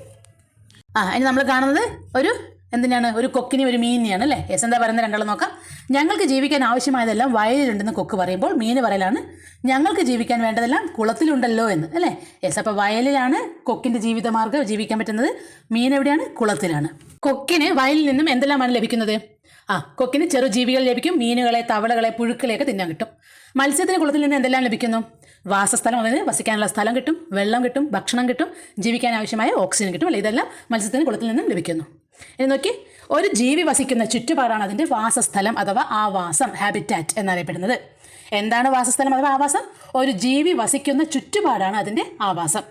ഇനി നമ്മൾ കാണുന്നത് ഒരു കൊക്കിനെ ഒരു മീനിനെയാണ് അല്ലേ? യെസ്. എന്താ പറയുന്നത്? രണ്ടാളും നോക്കാം. ഞങ്ങൾക്ക് ജീവിക്കാൻ ആവശ്യമായതെല്ലാം വയലിലുണ്ടെന്ന് കൊക്ക് പറയുമ്പോൾ മീന് പറയലാണ് ഞങ്ങൾക്ക് ജീവിക്കാൻ വേണ്ടതെല്ലാം കുളത്തിലുണ്ടല്ലോ എന്ന്, അല്ലേ? യെസ്. അപ്പോൾ വയലിലാണ് കൊക്കിൻ്റെ ജീവിതമാർഗ്ഗം ജീവിക്കാൻ പറ്റുന്നത്. മീൻ എവിടെയാണ്? കുളത്തിലാണ്. കൊക്കിന് വയലിൽ നിന്നും എന്തെല്ലാമാണ് ലഭിക്കുന്നത്? കൊക്കിന് ചെറുജീവികൾ ലഭിക്കും. മീനുകളെ, തവളകളെ, പുഴുക്കളെയൊക്കെ തിന്നാൻ കിട്ടും. മത്സ്യത്തിന് കുളത്തിൽ നിന്ന് എന്തെല്ലാം ലഭിക്കുന്നു? വാസസ്ഥലം, അതായത് വസിക്കാനുള്ള സ്ഥലം കിട്ടും, വെള്ളം കിട്ടും, ഭക്ഷണം കിട്ടും, ജീവിക്കാൻ ആവശ്യമായ ഓക്സിജൻ കിട്ടും, അല്ലേ? ഇതെല്ലാം മത്സ്യത്തിന് കുളത്തിൽ നിന്നും ലഭിക്കുന്നു. ഇനി നോക്കി, ഒരു ജീവി വസിക്കുന്ന ചുറ്റുപാടാണ് അതിൻ്റെ വാസസ്ഥലം അഥവാ ആവാസം, ഹാബിറ്റാറ്റ് എന്നറിയപ്പെടുന്നത്. എന്താണ് വാസസ്ഥലം അഥവാ ആവാസം? ഒരു ജീവി വസിക്കുന്ന ചുറ്റുപാടാണ് അതിൻ്റെ ആവാസം.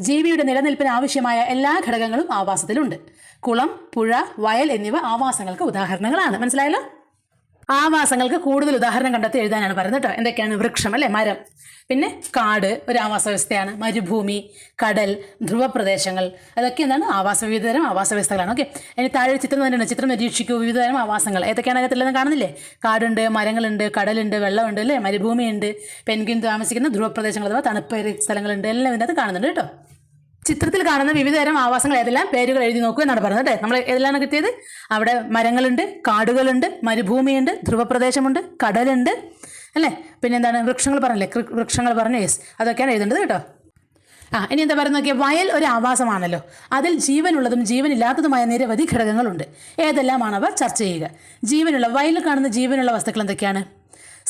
ജീവിയുടെ നിലനിൽപ്പിന് ആവശ്യമായ എല്ലാ ഘടകങ്ങളും ആവാസത്തിലുണ്ട്. കുളം, പുഴ, വയൽ എന്നിവ ആവാസങ്ങൾക്ക് ഉദാഹരണങ്ങളാണ്. മനസ്സിലായല്ലോ? ആവാസങ്ങൾക്ക് കൂടുതൽ ഉദാഹരണം കണ്ടെത്തി എഴുതാനാണ് പറയുന്നത് കേട്ടോ. എന്തൊക്കെയാണ്? വൃക്ഷം, അല്ലേ? മരം. പിന്നെ കാട് ഒരു ആവാസ വ്യവസ്ഥയാണ്. മരുഭൂമി, കടൽ, ധ്രുവപ്രദേശങ്ങൾ, അതൊക്കെ വിവിധതരം ആവാസ വ്യവസ്ഥകളാണ്. ഓക്കെ. ഇനി താഴെ ചിത്രം തന്നെയാണ്. ചിത്രം നിരീക്ഷിക്കൂ. വിവിധതരം ആവാസങ്ങൾ ഏതൊക്കെയാണ് അകത്തുള്ളതെന്ന് കാണുന്നില്ലേ? കാടുണ്ട്, മരങ്ങളുണ്ട്, കടലുണ്ട്, വെള്ളമുണ്ട്, അല്ലേ? മരുഭൂമിയുണ്ട്, പെൻഗ്വിൻ താമസിക്കുന്ന ധ്രുവപ്രദേശങ്ങൾ അഥവാ തണുപ്പേറിയ സ്ഥലങ്ങളുണ്ട്, എല്ലാം ഇതിനകത്ത് കാണുന്നുണ്ട് കേട്ടോ. ചിത്രത്തിൽ കാണുന്ന വിവിധതരം ആവാസങ്ങൾ ഏതെല്ലാം പേരുകൾ എഴുതി നോക്കുക എന്നാണ് പറയുന്നത്. നമ്മൾ ഏതെല്ലാം കിട്ടിയത്? അവിടെ മരങ്ങളുണ്ട്, കാടുകളുണ്ട്, മരുഭൂമിയുണ്ട്, ധ്രുവപ്രദേശമുണ്ട്, കടലുണ്ട്, അല്ലേ? പിന്നെ വൃക്ഷങ്ങൾ പറഞ്ഞില്ലേ? വൃക്ഷങ്ങൾ പറഞ്ഞു. യെസ്. അതൊക്കെയാണ് എഴുതേണ്ടത് കേട്ടോ. ഇനി എന്താ പറയുന്നത് നോക്കിയാൽ, വയൽ ഒരു ആവാസമാണല്ലോ. അതിൽ ജീവനുള്ളതും ജീവനില്ലാത്തതുമായ നിരവധി ഘടകങ്ങളുണ്ട്. ഏതെല്ലാമാണവ? ചർച്ച ചെയ്യുക. വയലിൽ കാണുന്ന ജീവനുള്ള വസ്തുക്കൾ എന്തൊക്കെയാണ്?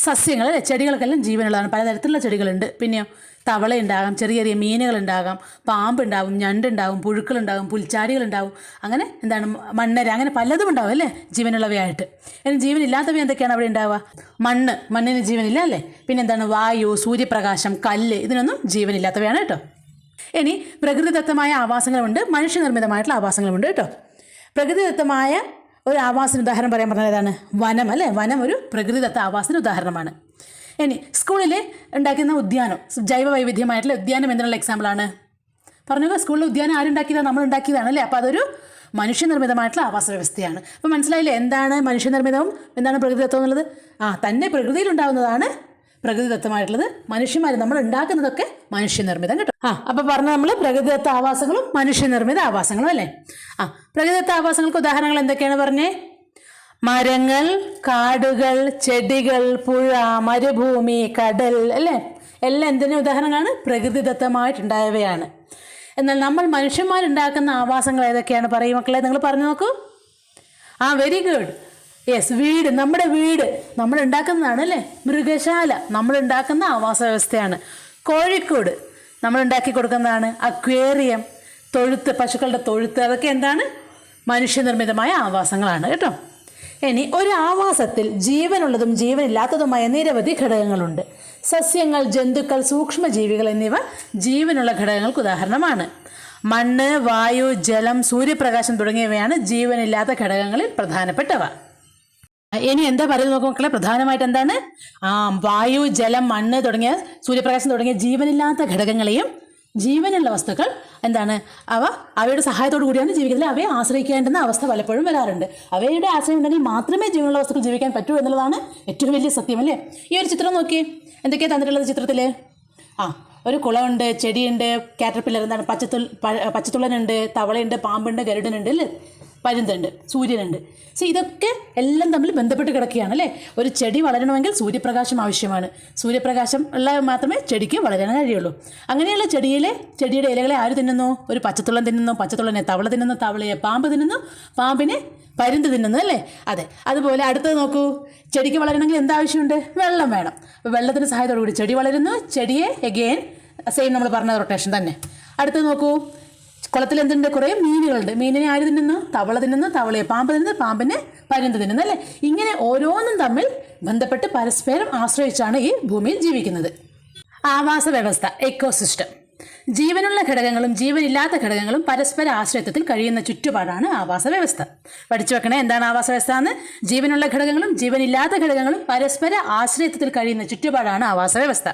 സസ്യങ്ങൾ, ചെടികൾക്കെല്ലാം ജീവനുള്ളതാണ്. പലതരത്തിലുള്ള ചെടികളുണ്ട്. പിന്നെയോ തവളയുണ്ടാകാം, ചെറിയ ചെറിയ മീനുകളുണ്ടാകാം, പാമ്പുണ്ടാകും, ഞണ്ടുണ്ടാകും, പുഴുക്കളുണ്ടാകും, പുൽച്ചാടികളുണ്ടാകും, അങ്ങനെ മണ്ണര, അങ്ങനെ പലതും ഉണ്ടാവും, അല്ലേ? ജീവനുള്ളവയായിട്ട്. ഇനി ജീവനില്ലാത്തവ എന്തൊക്കെയാണ് അവിടെ ഉണ്ടാവുക? മണ്ണിന് ജീവനില്ല, അല്ലേ? പിന്നെ വായു, സൂര്യപ്രകാശം, കല്ല്, ഇതിനൊന്നും ജീവനില്ലാത്തവയാണ് കേട്ടോ. ഇനി പ്രകൃതിദത്തമായ ആവാസങ്ങളുമുണ്ട്, മനുഷ്യനിർമ്മിതമായിട്ടുള്ള ആവാസങ്ങളുമുണ്ട് കേട്ടോ. പ്രകൃതിദത്തമായ ഒരു ആവാസത്തിന് ഉദാഹരണം പറയാൻ പറഞ്ഞത് ഏതാണ്? വനം, അല്ലേ? വനം ഒരു പ്രകൃതിദത്ത ആവാസത്തിന് ഉദാഹരണമാണ്. ഇനി സ്കൂളിൽ ഉണ്ടാക്കുന്ന ഉദ്യാനം, ജൈവ വൈവിധ്യമായിട്ടുള്ള ഉദ്യാനം എന്തിനുള്ള എക്സാമ്പിളാണ്? പറഞ്ഞു. സ്കൂളിൽ ഉദ്യാനം ആരുണ്ടാക്കിയതാണ്? നമ്മൾ ഉണ്ടാക്കിയതാണ്, അല്ലേ? അപ്പോൾ അതൊരു മനുഷ്യനിർമ്മിതമായിട്ടുള്ള ആവാസ വ്യവസ്ഥയാണ്. അപ്പോൾ മനസ്സിലായില്ലേ എന്താണ് മനുഷ്യനിർമ്മിതവും എന്താണ് പ്രകൃതിദത്തം എന്നുള്ളത്? തന്നെ പ്രകൃതിയിലുണ്ടാവുന്നതാണ് പ്രകൃതിദത്തമായിട്ടുള്ളത്. മനുഷ്യന്മാർ നമ്മൾ ഉണ്ടാക്കുന്നതൊക്കെ മനുഷ്യനിർമ്മിതം കേട്ടോ. അപ്പോൾ പറഞ്ഞ നമ്മൾ പ്രകൃതിദത്ത ആവാസങ്ങളും മനുഷ്യനിർമ്മിത ആവാസങ്ങളും, അല്ലേ? പ്രകൃതിദത്ത ആവാസങ്ങൾക്ക് ഉദാഹരണങ്ങൾ എന്തൊക്കെയാണ് പറഞ്ഞേ? മരങ്ങൾ, കാടുകൾ, ചെടികൾ, പുഴ, മരുഭൂമി, കടൽ, അല്ലേ? എല്ലാം എന്തിനും ഉദാഹരണങ്ങളാണ്? പ്രകൃതിദത്തമായിട്ടുണ്ടായവയാണ്. എന്നാൽ നമ്മൾ മനുഷ്യന്മാരുണ്ടാക്കുന്ന ആവാസങ്ങൾ ഏതൊക്കെയാണ്? പറയും മക്കളെ, നിങ്ങൾ പറഞ്ഞു നോക്കൂ. Very good. യെസ്. വീട്, നമ്മുടെ വീട് നമ്മൾ ഉണ്ടാക്കുന്നതാണ്, അല്ലേ? മൃഗശാല നമ്മൾ ഉണ്ടാക്കുന്ന ആവാസ വ്യവസ്ഥയാണ്. കോഴിക്കോട് നമ്മൾ ഉണ്ടാക്കി കൊടുക്കുന്നതാണ്. അക്വേറിയം, തൊഴുത്ത്, പശുക്കളുടെ തൊഴുത്ത്, അതൊക്കെ എന്താണ്? മനുഷ്യനിർമ്മിതമായ ആവാസങ്ങളാണ് കേട്ടോ. ഇനി ഒരു ആവാസത്തിൽ ജീവനുള്ളതും ജീവനില്ലാത്തതുമായ നിരവധി ഘടകങ്ങളുണ്ട്. സസ്യങ്ങൾ, ജന്തുക്കൾ, സൂക്ഷ്മജീവികൾ എന്നിവ ജീവനുള്ള ഘടകങ്ങൾക്ക് ഉദാഹരണമാണ്. മണ്ണ്, വായു, ജലം, സൂര്യപ്രകാശം തുടങ്ങിയവയാണ് ജീവനില്ലാത്ത ഘടകങ്ങളിൽ പ്രധാനപ്പെട്ടവ. ഇനി എന്താ പറയുന്നത് നോക്കുക മക്കളെ, പ്രധാനമായിട്ട് എന്താണ്? വായു, ജലം, മണ്ണ് തുടങ്ങിയ സൂര്യപ്രകാശം തുടങ്ങിയ ജീവനില്ലാത്ത ഘടകങ്ങളെയും ജീവനുള്ള വസ്തുക്കൾ എന്താണ് അവയുടെ സഹായത്തോടു കൂടിയാണ് ജീവിക്കുന്നത്. അവയെ ആശ്രയിക്കേണ്ടുന്ന അവസ്ഥ പലപ്പോഴും വരാറുണ്ട്. അവയുടെ ആശ്രയം ഉണ്ടെങ്കിൽ മാത്രമേ ജീവനുള്ള വസ്തുക്കൾ ജീവിക്കാൻ പറ്റൂ എന്നുള്ളതാണ് ഏറ്റവും വലിയ സത്യം, അല്ലേ? ഈ ഒരു ചിത്രം നോക്കി, എന്തൊക്കെയാണ് തന്നിട്ടുള്ളത് ചിത്രത്തിൽ? ഒരു കുളമുണ്ട്, ചെടിയുണ്ട്, കാറ്റർപില്ലർ എന്താണ് പച്ചത്തുള്ളനുണ്ട്, തവളയുണ്ട്, പാമ്പുണ്ട്, ഗരുഡനുണ്ട്, അല്ലേ? പരുന്തുണ്ട്, സൂര്യനുണ്ട്. സോ ഇതൊക്കെ എല്ലാം തമ്മിൽ ബന്ധപ്പെട്ട് കിടക്കുകയാണ്, അല്ലേ? ഒരു ചെടി വളരണമെങ്കിൽ സൂര്യപ്രകാശം ആവശ്യമാണ്. സൂര്യപ്രകാശം ഉള്ള മാത്രമേ ചെടിക്ക് വളരാൻ കഴിയുള്ളൂ. അങ്ങനെയുള്ള ചെടിയുടെ ഇലകളെ ആര് തിന്നുന്നു? ഒരു പച്ചത്തുള്ളൻ തിന്നുന്നു, പച്ചത്തുള്ളനെ തവള തിന്നുന്നു, തവളയെ പാമ്പ് തിന്നുന്നു, പാമ്പിനെ പരുന്ത് തിന്നുന്നു, അല്ലേ? അതെ. അതുപോലെ അടുത്തത് നോക്കൂ, ചെടിക്ക് വളരണമെങ്കിൽ എന്താവശ്യമുണ്ട്? വെള്ളം വേണം. അപ്പോൾ വെള്ളത്തിൻ്റെ സഹായത്തോടു കൂടി ചെടി വളരുന്നു. ചെടിയെ എഗെയിൻ സെയിം നമ്മൾ പറഞ്ഞ റൊട്ടേഷൻ തന്നെ. അടുത്തത് നോക്കൂ, കുളത്തിൽ എന്തുണ്ട്? കുറേ മീനുകളുണ്ട്. മീനിനെ ആര് തിന്നുന്നു? തവള തിന്നുന്നു, തവളയെ പാമ്പ് തിന്നുന്നു, പാമ്പിനെ പരുന്ത് തിന്നുന്നു, അല്ലേ? ഇങ്ങനെ ഓരോന്നും തമ്മിൽ ബന്ധപ്പെട്ട് പരസ്പരം ആശ്രയിച്ചാണ് ഈ ഭൂമിയിൽ ജീവിക്കുന്നത്. ആവാസ വ്യവസ്ഥ, എക്കോസിസ്റ്റം. ജീവനുള്ള ഘടകങ്ങളും ജീവനില്ലാത്ത ഘടകങ്ങളും പരസ്പര ആശ്രയത്വത്തിൽ കഴിയുന്ന ചുറ്റുപാടാണ് ആവാസ വ്യവസ്ഥ. പഠിച്ചു വെക്കണേ, എന്താണ് ആവാസ വ്യവസ്ഥ എന്ന്? ജീവനുള്ള ഘടകങ്ങളും ജീവനില്ലാത്ത ഘടകങ്ങളും പരസ്പര ആശ്രയത്വത്തിൽ കഴിയുന്ന ചുറ്റുപാടാണ് ആവാസ വ്യവസ്ഥ.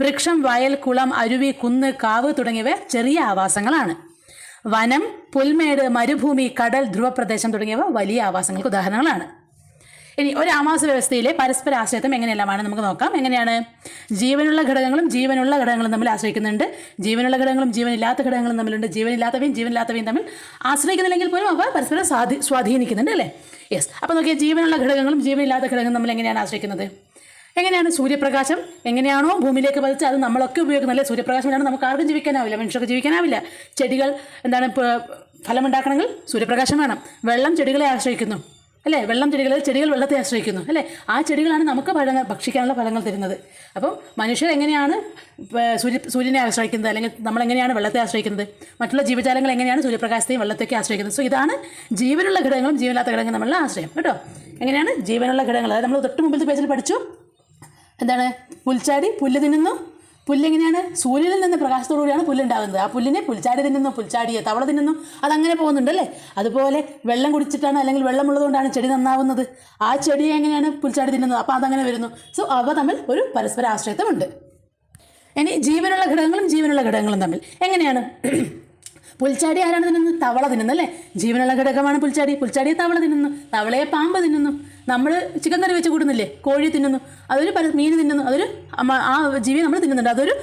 വൃക്ഷം, വയൽ, കുളം, അരുവി, കുന്ന്, കാവ് തുടങ്ങിയവ ചെറിയ ആവാസങ്ങളാണ്. വനം, പുൽമേട്, മരുഭൂമി, കടൽ, ധ്രുവപ്രദേശം തുടങ്ങിയവ വലിയ ആവാസങ്ങൾക്ക് ഉദാഹരണങ്ങളാണ്. ഇനി ഒരു ആവാസ വ്യവസ്ഥയിലെ പരസ്പര ആശ്രയത്വം എങ്ങനെയെല്ലാമാണ് നമുക്ക് നോക്കാം. എങ്ങനെയാണ്? ജീവനുള്ള ഘടകങ്ങളും ജീവനുള്ള ഘടകങ്ങളും തമ്മിൽ ആശ്രയിക്കുന്നുണ്ട്. ജീവനുള്ള ഘടകങ്ങളും ജീവനില്ലാത്ത ഘടകങ്ങളും തമ്മിലുണ്ട്. ജീവനില്ലാത്തവയും തമ്മിൽ ആശ്രയിക്കുന്നില്ലെങ്കിൽ പോലും അവ പരസ്പരം സ്വാധീനിക്കുന്നുണ്ട്, അല്ലേ? യെസ്. അപ്പോൾ നോക്കിയാൽ ജീവനുള്ള ഘടകങ്ങളും ജീവനില്ലാത്ത ഘടകങ്ങളും തമ്മിൽ എങ്ങനെയാണ് ആശ്രയിക്കുന്നത്? എങ്ങനെയാണ്? സൂര്യപ്രകാശം എങ്ങനെയാണോ ഭൂമിയിലേക്ക് പതിച്ച് അത് നമ്മളൊക്കെ ഉപയോഗിക്കുന്നത്, അല്ലേ? സൂര്യപ്രകാശം ഇല്ലാണ്ട് നമുക്ക് ആർക്കും ജീവിക്കാനാവില്ല, മനുഷ്യർക്ക് ജീവിക്കാനാവില്ല. ചെടികൾ എന്താണ് ഫലമുണ്ടാക്കണമെങ്കിൽ സൂര്യപ്രകാശം വേണം. വെള്ളം ചെടികളെ ആശ്രയിക്കുന്നു, അല്ലേ? ചെടികൾ വെള്ളത്തെ ആശ്രയിക്കുന്നു, അല്ലേ? ആ ചെടികളാണ് നമുക്ക് ഭക്ഷിക്കാനുള്ള ഫലങ്ങൾ തരുന്നത്. അപ്പം മനുഷ്യർ എങ്ങനെയാണ് സൂര്യനെ ആശ്രയിക്കുന്നത്, അല്ലെങ്കിൽ നമ്മളെങ്ങനെയാണ് വെള്ളത്തെ ആശ്രയിക്കുന്നത്? മറ്റുള്ള ജീവജാലങ്ങൾ എങ്ങനെയാണ് സൂര്യപ്രകാശത്തെയും വെള്ളത്തെയൊക്കെ ആശ്രയിക്കുന്നത്? സോ ഇതാണ് ജീവനുള്ള ഘടകങ്ങളും ജീവനില്ലാത്ത ഘടകങ്ങളും തമ്മിലുള്ള ആശ്രയം, കേട്ടോ. എങ്ങനെയാണ് ജീവനുള്ള ഘടകങ്ങൾ? അതായത് നമ്മൾ തൊട്ട് മുമ്പിലത്തെ പേജിൽ പഠിച്ചു, എന്താണ്? പുൽച്ചാടി പുല്ല് തിന്നുന്നു. പുല്ലെങ്ങനെയാണ്? സൂര്യനിൽ നിന്ന് പ്രകാശത്തോടുകൂടിയാണ് പുല്ലുണ്ടാകുന്നത്. ആ പുല്ലിനെ പുൽച്ചാടി തിന്നുന്നു, പുൽച്ചാടിയെ തവള തിന്നുന്നു. അതങ്ങനെ പോകുന്നുണ്ടല്ലേ? അതുപോലെ വെള്ളം കുടിച്ചിട്ടാണ്, അല്ലെങ്കിൽ വെള്ളമുള്ളതുകൊണ്ടാണ് ചെടി നന്നാവുന്നത്. ആ ചെടിയെ എങ്ങനെയാണ് പുൽച്ചാടി തിന്നുന്നത്? അപ്പോൾ അതങ്ങനെ വരുന്നു. സോ അവ തമ്മിൽ ഒരു പരസ്പര ആശ്രയത്വമുണ്ട്. ഇനി ജീവനുള്ള ഘടകങ്ങളും തമ്മിൽ എങ്ങനെയാണ്? പുൽച്ചാടി ആരാണ് തിന്നുന്നത്? തവള തിന്നുന്നു, അല്ലേ? ജീവനുള്ള ഘടകമാണ് പുൽച്ചാടിയെ തവള തിന്നുന്നു, തവളയെ പാമ്പ് തിന്നുന്നു. നമ്മൾ ചിക്കൻ കറി വെച്ച് കൂട്ടുന്നില്ലേ? കോഴി തിന്നുന്നു, അതൊരു മീൻ തിന്നുന്നു, അതൊരു ആ ജീവി നമ്മൾ തിന്നുന്നുണ്ട്. അതൊരു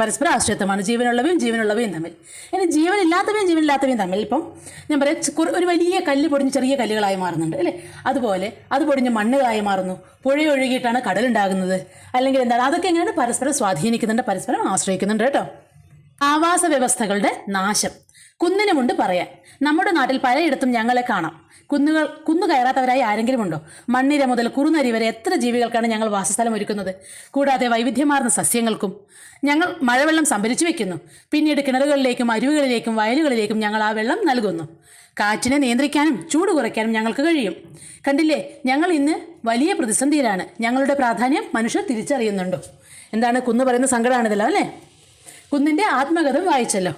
പരസ്പര ആശ്രയത്വമാണ് ജീവനുള്ളവയും തമ്മിൽ. ഇനി ജീവനില്ലാത്തവയും തമ്മിൽ ഇപ്പം ഞാൻ പറയാം, ഒരു വലിയ കല്ല് പൊടിഞ്ഞ് ചെറിയ കല്ലുകളായി മാറുന്നുണ്ട്, അല്ലേ? അതുപോലെ അത് പൊടിഞ്ഞ് മണ്ണുകളായി മാറുന്നു. പുഴയൊഴുകിയിട്ടാണ് കടലുണ്ടാകുന്നത്. അല്ലെങ്കിൽ എന്താണ്? അതൊക്കെ എങ്ങനെയാണ്? പരസ്പരം സ്വാധീനിക്കുന്നുണ്ട്, പരസ്പരം ആശ്രയിക്കുന്നുണ്ട്, കേട്ടോ. ആവാസ വ്യവസ്ഥകളുടെ നാശം. കുന്നിനുമുണ്ട് പറയാൻ. നമ്മുടെ നാട്ടിൽ പലയിടത്തും ഞങ്ങളെ കാണാം. കുന്നു കയറാത്തവരായി ആരെങ്കിലും ഉണ്ടോ? മണ്ണിര മുതൽ കുറുനരി വരെ എത്ര ജീവികൾക്കാണ് ഞങ്ങൾ വാസസ്ഥലം ഒരുക്കുന്നത്. കൂടാതെ വൈവിധ്യമാർന്ന സസ്യങ്ങൾക്കും ഞങ്ങൾ മഴവെള്ളം സംഭരിച്ചു വെക്കുന്നു. പിന്നീട് കിണറുകളിലേക്കും അരുവികളിലേക്കും വയലുകളിലേക്കും ഞങ്ങൾ ആ വെള്ളം നൽകുന്നു. കാറ്റിനെ നിയന്ത്രിക്കാനും ചൂട് കുറയ്ക്കാനും ഞങ്ങൾക്ക് കഴിയും. കണ്ടില്ലേ, ഞങ്ങൾ ഇന്ന് വലിയ പ്രതിസന്ധിയിലാണ്. ഞങ്ങളുടെ പ്രാധാന്യം മനുഷ്യർ തിരിച്ചറിയുന്നുണ്ടോ? എന്താണ്? കുന്ന് പറയുന്ന സങ്കടമാണിതല്ലോ, അല്ലേ? കുന്നിൻ്റെ ആത്മകഥം വായിച്ചല്ലോ.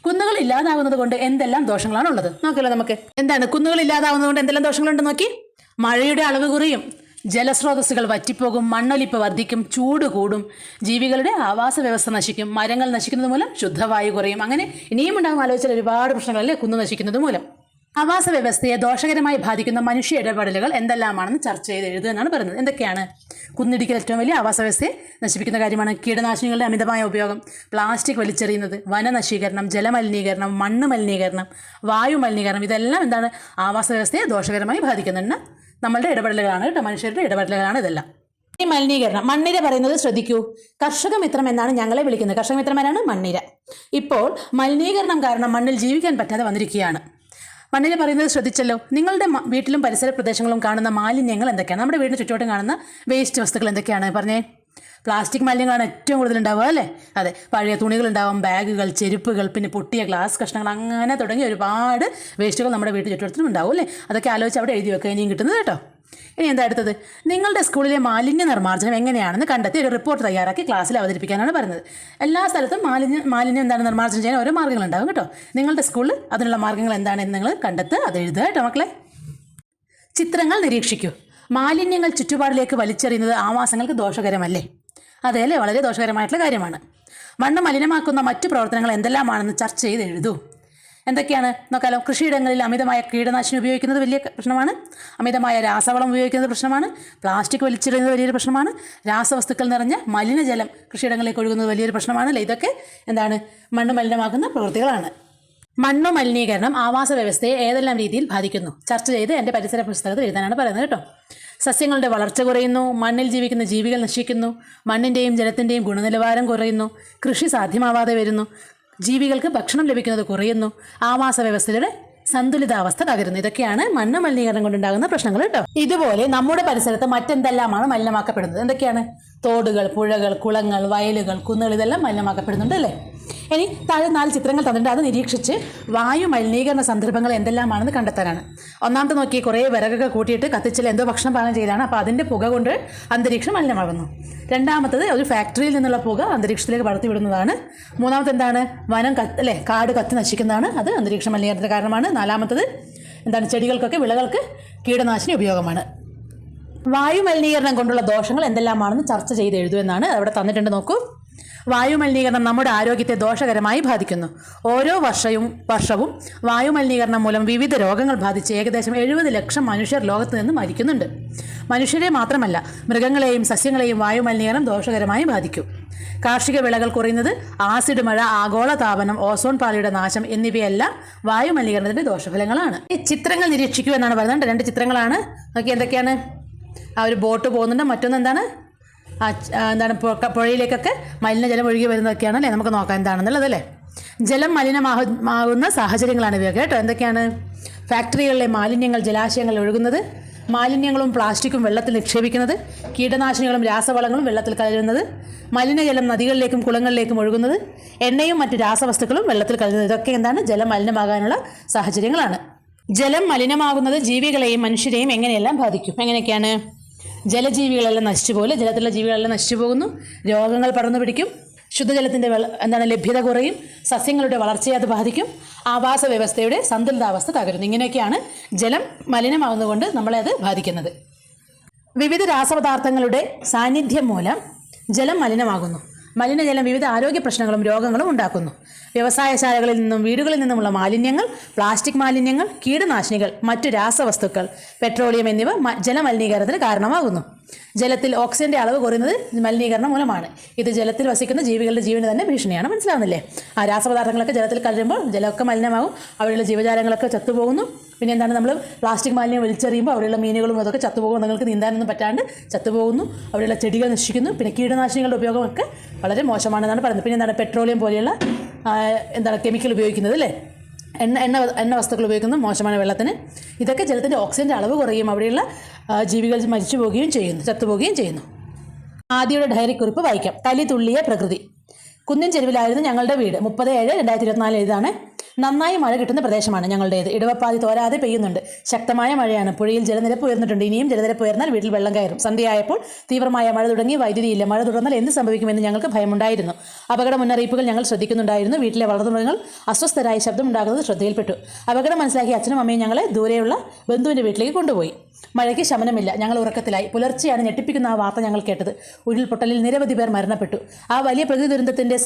കുന്നുകൾ ഇല്ലാതാവുന്നത് കൊണ്ട് എന്തെല്ലാം ദോഷങ്ങളാണ് ഉള്ളത് നോക്കല്ലോ നമുക്ക്. എന്താണ് കുന്നുകൾ ഇല്ലാതാവുന്നത് കൊണ്ട് എന്തെല്ലാം ദോഷങ്ങളുണ്ട് നോക്കി. മഴയുടെ അളവ് കുറയും, ജലസ്രോതസ്സുകൾ വറ്റിപ്പോകും, മണ്ണൊലിപ്പ് വർദ്ധിക്കും, ചൂട് കൂടും, ജീവികളുടെ ആവാസ വ്യവസ്ഥ നശിക്കും, മരങ്ങൾ നശിക്കുന്നത് മൂലം ശുദ്ധവായു കുറയും. അങ്ങനെ ഇനിയും ഉണ്ടാകും ആലോചിച്ചാൽ ഒരുപാട് പ്രശ്നങ്ങളല്ലേ കുന്നു നശിക്കുന്നത് മൂലം. ആവാസ വ്യവസ്ഥയെ ദോഷകരമായി ബാധിക്കുന്ന മനുഷ്യ ഇടപെടലുകൾ എന്തെല്ലാമാണെന്ന് ചർച്ച ചെയ്ത് എഴുതുക എന്നാണ് പറയുന്നത്. എന്തൊക്കെയാണ്? കുന്നിടിക്കൽ ഏറ്റവും വലിയ ആവാസ വ്യവസ്ഥയെ നശിപ്പിക്കുന്ന കാര്യമാണ്. കീടനാശിനികളുടെ അമിതമായ ഉപയോഗം, പ്ലാസ്റ്റിക് വലിച്ചെറിയുന്നത്, വനനശീകരണം, ജലമലിനീകരണം, മണ്ണ് മലിനീകരണം, വായു മലിനീകരണം, ഇതെല്ലാം എന്താണ്? ആവാസ വ്യവസ്ഥയെ ദോഷകരമായി ബാധിക്കുന്നുണ്ട്. നമ്മളുടെ ഇടപെടലുകളാണ് കേട്ടോ, മനുഷ്യരുടെ ഇടപെടലുകളാണ് ഇതെല്ലാം. ഈ മലിനീകരണം, മണ്ണിര പറയുന്നത് ശ്രദ്ധിക്കൂ. കർഷകമിത്രം എന്നാണ് ഞങ്ങളെ വിളിക്കുന്നത്. കർഷകമിത്രമാരാണ് മണ്ണിര. ഇപ്പോൾ മലിനീകരണം കാരണം മണ്ണിൽ ജീവിക്കാൻ പറ്റാതെ വന്നിരിക്കുകയാണ്. മണ്ണിര പറയുന്നത് ശ്രദ്ധിച്ചല്ലോ. നിങ്ങളുടെ വീട്ടിലും പരിസര പ്രദേശങ്ങളും കാണുന്ന മാലിന്യങ്ങൾ എന്തൊക്കെയാണ്? നമ്മുടെ വീടിന് ചുറ്റോട്ടും കാണുന്ന വേസ്റ്റ് വസ്തുക്കൾ എന്തൊക്കെയാണ്? പറഞ്ഞേ. പ്ലാസ്റ്റിക് മാലിന്യങ്ങളാണ് ഏറ്റവും കൂടുതൽ ഉണ്ടാവുക അല്ലേ? അതെ, പഴയ തുണികളുണ്ടാവും, ബാഗുകൾ, ചെരുപ്പുകൾ, പിന്നെ പൊട്ടിയ ഗ്ലാസ് കഷ്ണങ്ങൾ, അങ്ങനെ തുടങ്ങി ഒരുപാട് വേസ്റ്റുകൾ നമ്മുടെ വീട്ടിൽ ചുറ്റുവട്ടത്തിലും ഉണ്ടാവും അല്ലേ? അതൊക്കെ ആലോചിച്ച് അവിടെ എഴുതി വെക്കുക ഇനിയും കിട്ടുന്നത് കേട്ടോ. ഇനി എന്താ അടുത്തത്? നിങ്ങളുടെ സ്കൂളിലെ മാലിന്യ നിർമ്മാർജ്ജനം എങ്ങനെയാണെന്ന് കണ്ടെത്തി ഒരു റിപ്പോർട്ട് തയ്യാറാക്കി ക്ലാസ്സിൽ അവതരിപ്പിക്കാനാണ് പറയുന്നത്. എല്ലാ സ്ഥലത്തും മാലിന്യം എന്താണ് നിർമ്മാർജ്ജനം ചെയ്യാൻ ഓരോ മാർഗ്ഗങ്ങളുണ്ടാകും കേട്ടോ. നിങ്ങളുടെ സ്കൂളിൽ അതിനുള്ള മാർഗ്ഗങ്ങൾ എന്താണെന്ന് നിങ്ങൾ കണ്ടെത്തുക, അത് എഴുതുക കേട്ടോ മക്കളെ. ചിത്രങ്ങൾ നിരീക്ഷിക്കൂ. മാലിന്യങ്ങൾ ചുറ്റുപാടിലേക്ക് വലിച്ചെറിയുന്നത് ആവാസങ്ങൾക്ക് ദോഷകരമല്ലേ? അതെ അല്ലേ, വളരെ ദോഷകരമായിട്ടുള്ള കാര്യമാണ്. മണ്ണ് മലിനമാക്കുന്ന മറ്റു പ്രവർത്തനങ്ങൾ എന്തെല്ലാമാണെന്ന് ചർച്ച ചെയ്ത് എഴുതൂ. എന്തൊക്കെയാണ് നോക്കാലോ? കൃഷിയിടങ്ങളിൽ അമിതമായ കീടനാശിനി ഉപയോഗിക്കുന്നത് വലിയ പ്രശ്നമാണ്. അമിതമായ രാസവളം ഉപയോഗിക്കുന്നത് പ്രശ്നമാണ്. പ്ലാസ്റ്റിക് വലിച്ചെറിയുന്നത് വലിയൊരു പ്രശ്നമാണ്. രാസവസ്തുക്കൾ നിറഞ്ഞ മലിനജലം കൃഷിയിടങ്ങളിലേക്ക് ഒഴുകുന്നത് വലിയൊരു പ്രശ്നമാണ് അല്ലേ? ഇതൊക്കെ എന്താണ്? മണ്ണ് മലിനമാക്കുന്ന പ്രവൃത്തികളാണ്. മണ്ണു മലിനീകരണം ആവാസ വ്യവസ്ഥയെ ഏതെല്ലാം രീതിയിൽ ബാധിക്കുന്നു? ചർച്ച ചെയ്ത് എൻ്റെ പരിസര പുസ്തകത്തിൽ എഴുതാനാണ് പറയുന്നത് കേട്ടോ. സസ്യങ്ങളുടെ വളർച്ച കുറയുന്നു, മണ്ണിൽ ജീവിക്കുന്ന ജീവികൾ നശിക്കുന്നു, മണ്ണിൻ്റെയും ജലത്തിൻ്റെയും ഗുണനിലവാരം കുറയുന്നു, കൃഷി സാധ്യമാവാതെ വരുന്നു, ജീവികൾക്ക് ഭക്ഷണം ലഭിക്കുന്നത് കുറയുന്നു, ആവാസ വ്യവസ്ഥയുടെ സന്തുലിതാവസ്ഥ തകരുന്നു. ഇതൊക്കെയാണ് മണ്ണ് മലിനീകരണം കൊണ്ടുണ്ടാകുന്ന പ്രശ്നങ്ങൾ കേട്ടോ. ഇതുപോലെ നമ്മുടെ പരിസരത്ത് മറ്റെന്തെല്ലാമാണ് മലിനമാക്കപ്പെടുന്നത്? എന്തൊക്കെയാണ്? തോടുകൾ, പുഴകൾ, കുളങ്ങൾ, വയലുകൾ, കുന്നുകൾ, ഇതെല്ലാം മലിനമാക്കപ്പെടുന്നുണ്ട് അല്ലേ? ഇനി താഴെ 4 ചിത്രങ്ങൾ തന്നിട്ടുണ്ട്. അത് നിരീക്ഷിച്ച് വായു മലിനീകരണ സന്ദർഭങ്ങൾ എന്തെല്ലാമാണെന്ന് കണ്ടെത്താനാണ്. ഒന്നാമത്തെ നോക്കി, കുറേ വിറകൊക്കെ കൂട്ടിയിട്ട് കത്തിച്ചാൽ എന്തോ ഭക്ഷണം പാകം ചെയ്താണ്, അപ്പോൾ അതിൻ്റെ പുക കൊണ്ട് അന്തരീക്ഷം മലിനമാകുന്നു. രണ്ടാമത്തത് ഒരു ഫാക്ടറിയിൽ നിന്നുള്ള പുക അന്തരീക്ഷത്തിലേക്ക് പടർത്തി വിടുന്നതാണ്. മൂന്നാമത്തെ എന്താണ്? വനം കാട് കത്തി നശിക്കുന്നതാണ്, അത് അന്തരീക്ഷ മലിനീകരണത്തിന് കാരണമാണ്. നാലാമത്തത് എന്താണ്? ചെടികൾക്കൊക്കെ, വിളകൾക്ക് കീടനാശിനി ഉപയോഗമാണ്. വായു മലിനീകരണം കൊണ്ടുള്ള ദോഷങ്ങൾ എന്തെല്ലാമാണെന്ന് ചർച്ച ചെയ്ത് എഴുതുമെന്നാണ് അവിടെ തന്നിട്ടുണ്ട്. നോക്കൂ. വായു മലിനീകരണം നമ്മുടെ ആരോഗ്യത്തെ ദോഷകരമായി ബാധിക്കുന്നു. ഓരോ വർഷവും വായു മലിനീകരണം മൂലം വിവിധ രോഗങ്ങൾ ബാധിച്ച് ഏകദേശം 70 ലക്ഷം മനുഷ്യർ ലോകത്ത് നിന്ന് മരിക്കുന്നുണ്ട്. മനുഷ്യരെ മാത്രമല്ല, മൃഗങ്ങളെയും സസ്യങ്ങളെയും വായു മലിനീകരണം ദോഷകരമായി ബാധിക്കും. കാർഷിക വിളകൾ കുറയുന്നത്, ആസിഡ് മഴ, ആഗോള താപനം, ഓസോൺ പാളിയുടെ നാശം എന്നിവയെല്ലാം വായു മലിനീകരണത്തിന്റെ ദോഷഫലങ്ങളാണ്. ഈ ചിത്രങ്ങൾ നിരീക്ഷിക്കൂ എന്നാണ് പറയുന്നത്. 2 ചിത്രങ്ങളാണ്. നോക്കി എന്തൊക്കെയാണ്? ആ ഒരു ബോട്ട് പോകുന്നുണ്ട്. മറ്റൊന്ന് എന്താണ്? പുഴയിലേക്കൊക്കെ മലിനജലം ഒഴുകി വരുന്നതൊക്കെയാണ് അല്ലേ? നമുക്ക് നോക്കാം എന്താണെന്നുള്ളത് അല്ലേ. ജലം മലിനമാകുന്ന സാഹചര്യങ്ങളാണ് ഇവയൊക്കെ കേട്ടോ. എന്തൊക്കെയാണ്? ഫാക്ടറികളിലെ മാലിന്യങ്ങൾ ജലാശയങ്ങളിൽ ഒഴുകുന്നത്, മാലിന്യങ്ങളും പ്ലാസ്റ്റിക്കും വെള്ളത്തിൽ നിക്ഷേപിക്കുന്നത്, കീടനാശിനികളും രാസവളങ്ങളും വെള്ളത്തിൽ കലരുന്നത്, മലിനജലം നദികളിലേക്കും കുളങ്ങളിലേക്കും ഒഴുകുന്നത്, എണ്ണയും മറ്റ് രാസവസ്തുക്കളും വെള്ളത്തിൽ കലരുന്നത്, ഇതൊക്കെ എന്താണ്? ജലം മലിനമാകാനുള്ള സാഹചര്യങ്ങളാണ്. ജലം മലിനമാകുന്നത് ജീവികളെയും മനുഷ്യരെയും എങ്ങനെയെല്ലാം ബാധിക്കും? എങ്ങനെയൊക്കെയാണ്? ജലജീവികളെല്ലാം നശിച്ചു പോലെ, ജലത്തിലുള്ള ജീവികളെല്ലാം നശിച്ചു പോകുന്നു, രോഗങ്ങൾ പടർന്നു പിടിക്കും, ശുദ്ധജലത്തിൻ്റെ ലഭ്യത കുറയും, സസ്യങ്ങളുടെ വളർച്ചയെ അത് ബാധിക്കും, ആവാസ വ്യവസ്ഥയുടെ സന്തുലിതാവസ്ഥ തകരുന്നു. ഇങ്ങനെയൊക്കെയാണ് ജലം മലിനമാകുന്നതുകൊണ്ട് നമ്മളെ അത് ബാധിക്കുന്നത്. വിവിധ രാസപദാർത്ഥങ്ങളുടെ സാന്നിധ്യം മൂലം ജലം മലിനമാകുന്നു. മലിനജലം വിവിധ ആരോഗ്യ പ്രശ്നങ്ങളും രോഗങ്ങളും ഉണ്ടാക്കുന്നു. വ്യവസായശാലകളിൽ നിന്നും വീടുകളിൽ നിന്നുമുള്ള മാലിന്യങ്ങൾ, പ്ലാസ്റ്റിക് മാലിന്യങ്ങൾ, കീടനാശിനികൾ, മറ്റു രാസവസ്തുക്കൾ, പെട്രോളിയം എന്നിവ ജലമലിനീകരണത്തിന് കാരണമാകുന്നു. ജലത്തിൽ ഓക്സിജന്റെ അളവ് കുറയുന്നത് മലിനീകരണം മൂലമാണ്. ഇത് ജലത്തിൽ വസിക്കുന്ന ജീവികളുടെ ജീവന് തന്നെ ഭീഷണിയാണ്. മനസ്സിലാവുന്നില്ലേ? ആ രാസപദാർത്ഥങ്ങളൊക്കെ ജലത്തിൽ കലരുമ്പോൾ ജലമൊക്കെ മലിനമാകും, അവിടെയുള്ള ജീവജാലങ്ങളൊക്കെ ചത്തുപോകുന്നു. പിന്നെ എന്താണ്? നമ്മൾ പ്ലാസ്റ്റിക് മാലിന്യം വലിച്ചെറിയുമ്പോൾ അവിടെയുള്ള മീനുകളും അതൊക്കെ ചത്തുപോകും, നിങ്ങൾക്ക് നീന്താനൊന്നും പറ്റാണ്ട് ചത്തുപോകുന്നു, അവിടെയുള്ള ചെടികൾ നശിക്കുന്നു. പിന്നെ കീടനാശിനികളുടെ ഉപയോഗമൊക്കെ വളരെ മോശമാണെന്നാണ് പറയുന്നത്. പിന്നെ എന്താണ്? പെട്രോളിയം പോലെയുള്ള കെമിക്കൽ ഉപയോഗിക്കുന്നത് അല്ലേ? എണ്ണ വസ്തുക്കൾ ഉപയോഗിക്കുന്നത് മോശമാണ് വെള്ളത്തിന്. ഇതൊക്കെ ജലത്തിൻ്റെ ഓക്സിജൻ്റെ അളവ് കുറയും, അവിടെയുള്ള ജീവികൾ മരിച്ചു പോവുകയും ചെയ്യുന്നു, ചത്തുപോവുകയും ചെയ്യുന്നു. ആദിയുടെ ഡയറി കുറിപ്പ് വായിക്കാം. കലി തുള്ളിയ പ്രകൃതി. കുന്നിൻ ചെരുവിലായിരുന്നു ഞങ്ങളുടെ വീട്. 30/7/2024 എഴുതാണ്. നന്നായി മഴ കിട്ടുന്ന പ്രദേശമാണ് ഞങ്ങളുടേത്. ഇടവപ്പാതി തോരാതെ പെയ്യുന്നുണ്ട്. ശക്തമായ മഴയാണ്. പുഴയിൽ ജലനിരപ്പ് ഉയർന്നിട്ടുണ്ട്. ഇനിയും ജലനിരപ്പ് ഉയർന്നാൽ വീട്ടിൽ വെള്ളം കയറും. സന്ധ്യയായപ്പോൾ തീവ്രമായ മഴ തുടങ്ങി. വൈദ്യുതിയില്ല. മഴ തുടർന്നാൽ എന്ത് സംഭവിക്കുമെന്ന് ഞങ്ങൾക്ക് ഭയമുണ്ടായിരുന്നു. അപകട മുന്നറിയിപ്പുകൾ ഞങ്ങൾ ശ്രദ്ധിക്കുന്നുണ്ടായിരുന്നു. വീട്ടിലെ വളർത്തുമൃഗങ്ങൾ അസ്വസ്ഥരായി ശബ്ദമുണ്ടാകുന്നത് ശ്രദ്ധയിൽപ്പെട്ടു. അപകടം മനസ്സിലാക്കി അച്ഛനും അമ്മയും ഞങ്ങളെ ദൂരെയുള്ള ബന്ധുവിൻ്റെ വീട്ടിലേക്ക് കൊണ്ടുപോയി. മഴയ്ക്ക് ശമനമില്ല. ഞങ്ങൾ ഉറക്കത്തിലായി. പുലർച്ചെയാണ് ഞെട്ടിപ്പിക്കുന്ന ആ വാർത്ത ഞങ്ങൾ കേട്ടത്. ഉരുൾപൊട്ടലിൽ നിരവധി പേർ മരണപ്പെട്ടു. ആ വലിയ പ്രകൃതി ദുരന്തത്തിൻ്റെ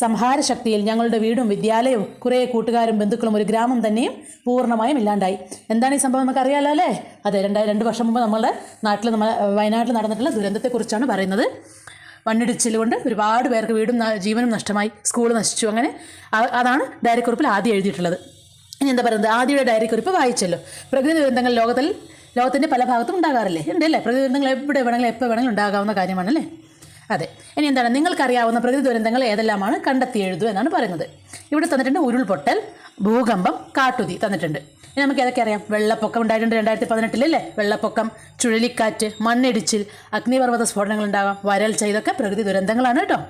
സംഹാര ശക്തിയിൽ ഞങ്ങളുടെ വീടും വിദ്യാലയവും കുറേ കൂട്ടുകാരും ബന്ധുക്കളും ഒരു ഗ്രാമം തന്നെയും പൂർണ്ണമായും ഇല്ലാണ്ടായി. എന്താണ് ഈ സംഭവം? നമുക്ക് അറിയാമല്ലോ അല്ലേ? അതെ, 2 വർഷം മുമ്പ് നമ്മുടെ വയനാട്ടിൽ നടന്നിട്ടുള്ള ദുരന്തത്തെക്കുറിച്ചാണ് പറയുന്നത്. മണ്ണിടിച്ചിൽ കൊണ്ട് ഒരുപാട് പേർക്ക് വീടും ജീവനും നഷ്ടമായി, സ്കൂൾ നശിച്ചു. അങ്ങനെ അതാണ് ഡയറി കുറിപ്പിൽ ആദ്യം എഴുതിയിട്ടുള്ളത്. ഇനി എന്താ പറയുന്നത്? ആദ്യയുടെ ഡയറി കുറിപ്പ് വായിച്ചല്ലോ. പ്രകൃതി ദുരന്തങ്ങൾ ലോകത്തിൻ്റെ പല ഭാഗത്തും ഉണ്ടാകാറില്ലേ? ഉണ്ടല്ലേ? പ്രകൃതി ദുരന്തങ്ങൾ എവിടെ വേണമെങ്കിലും എപ്പോൾ വേണമെങ്കിലും ഉണ്ടാകാവുന്ന കാര്യമാണല്ലേ? അതെ. ഇനി എന്താണ് നിങ്ങൾക്കറിയാവുന്ന പ്രകൃതി ദുരന്തങ്ങൾ ഏതെല്ലാമാണ് കണ്ടെത്തി എഴുതൂ എന്നാണ് പറയുന്നത്. ഇവിടെ തന്നിട്ടുണ്ട് ഉരുൾപൊട്ടൽ, ഭൂകമ്പം, കാട്ടുതീ തന്നിട്ടുണ്ട്. ഇനി നമുക്ക് ഏതൊക്കെ അറിയാം? വെള്ളപ്പൊക്കം ഉണ്ടായിട്ടുണ്ട് 2018 അല്ലേ? വെള്ളപ്പൊക്കം, ചുഴലിക്കാറ്റ്, മണ്ണിടിച്ചിൽ, അഗ്നിപർവ്വത സ്ഫോടനങ്ങൾ ഉണ്ടാകാം, വരൾച്ച, ഇതൊക്കെ പ്രകൃതി ദുരന്തങ്ങളാണ് കേട്ടോ.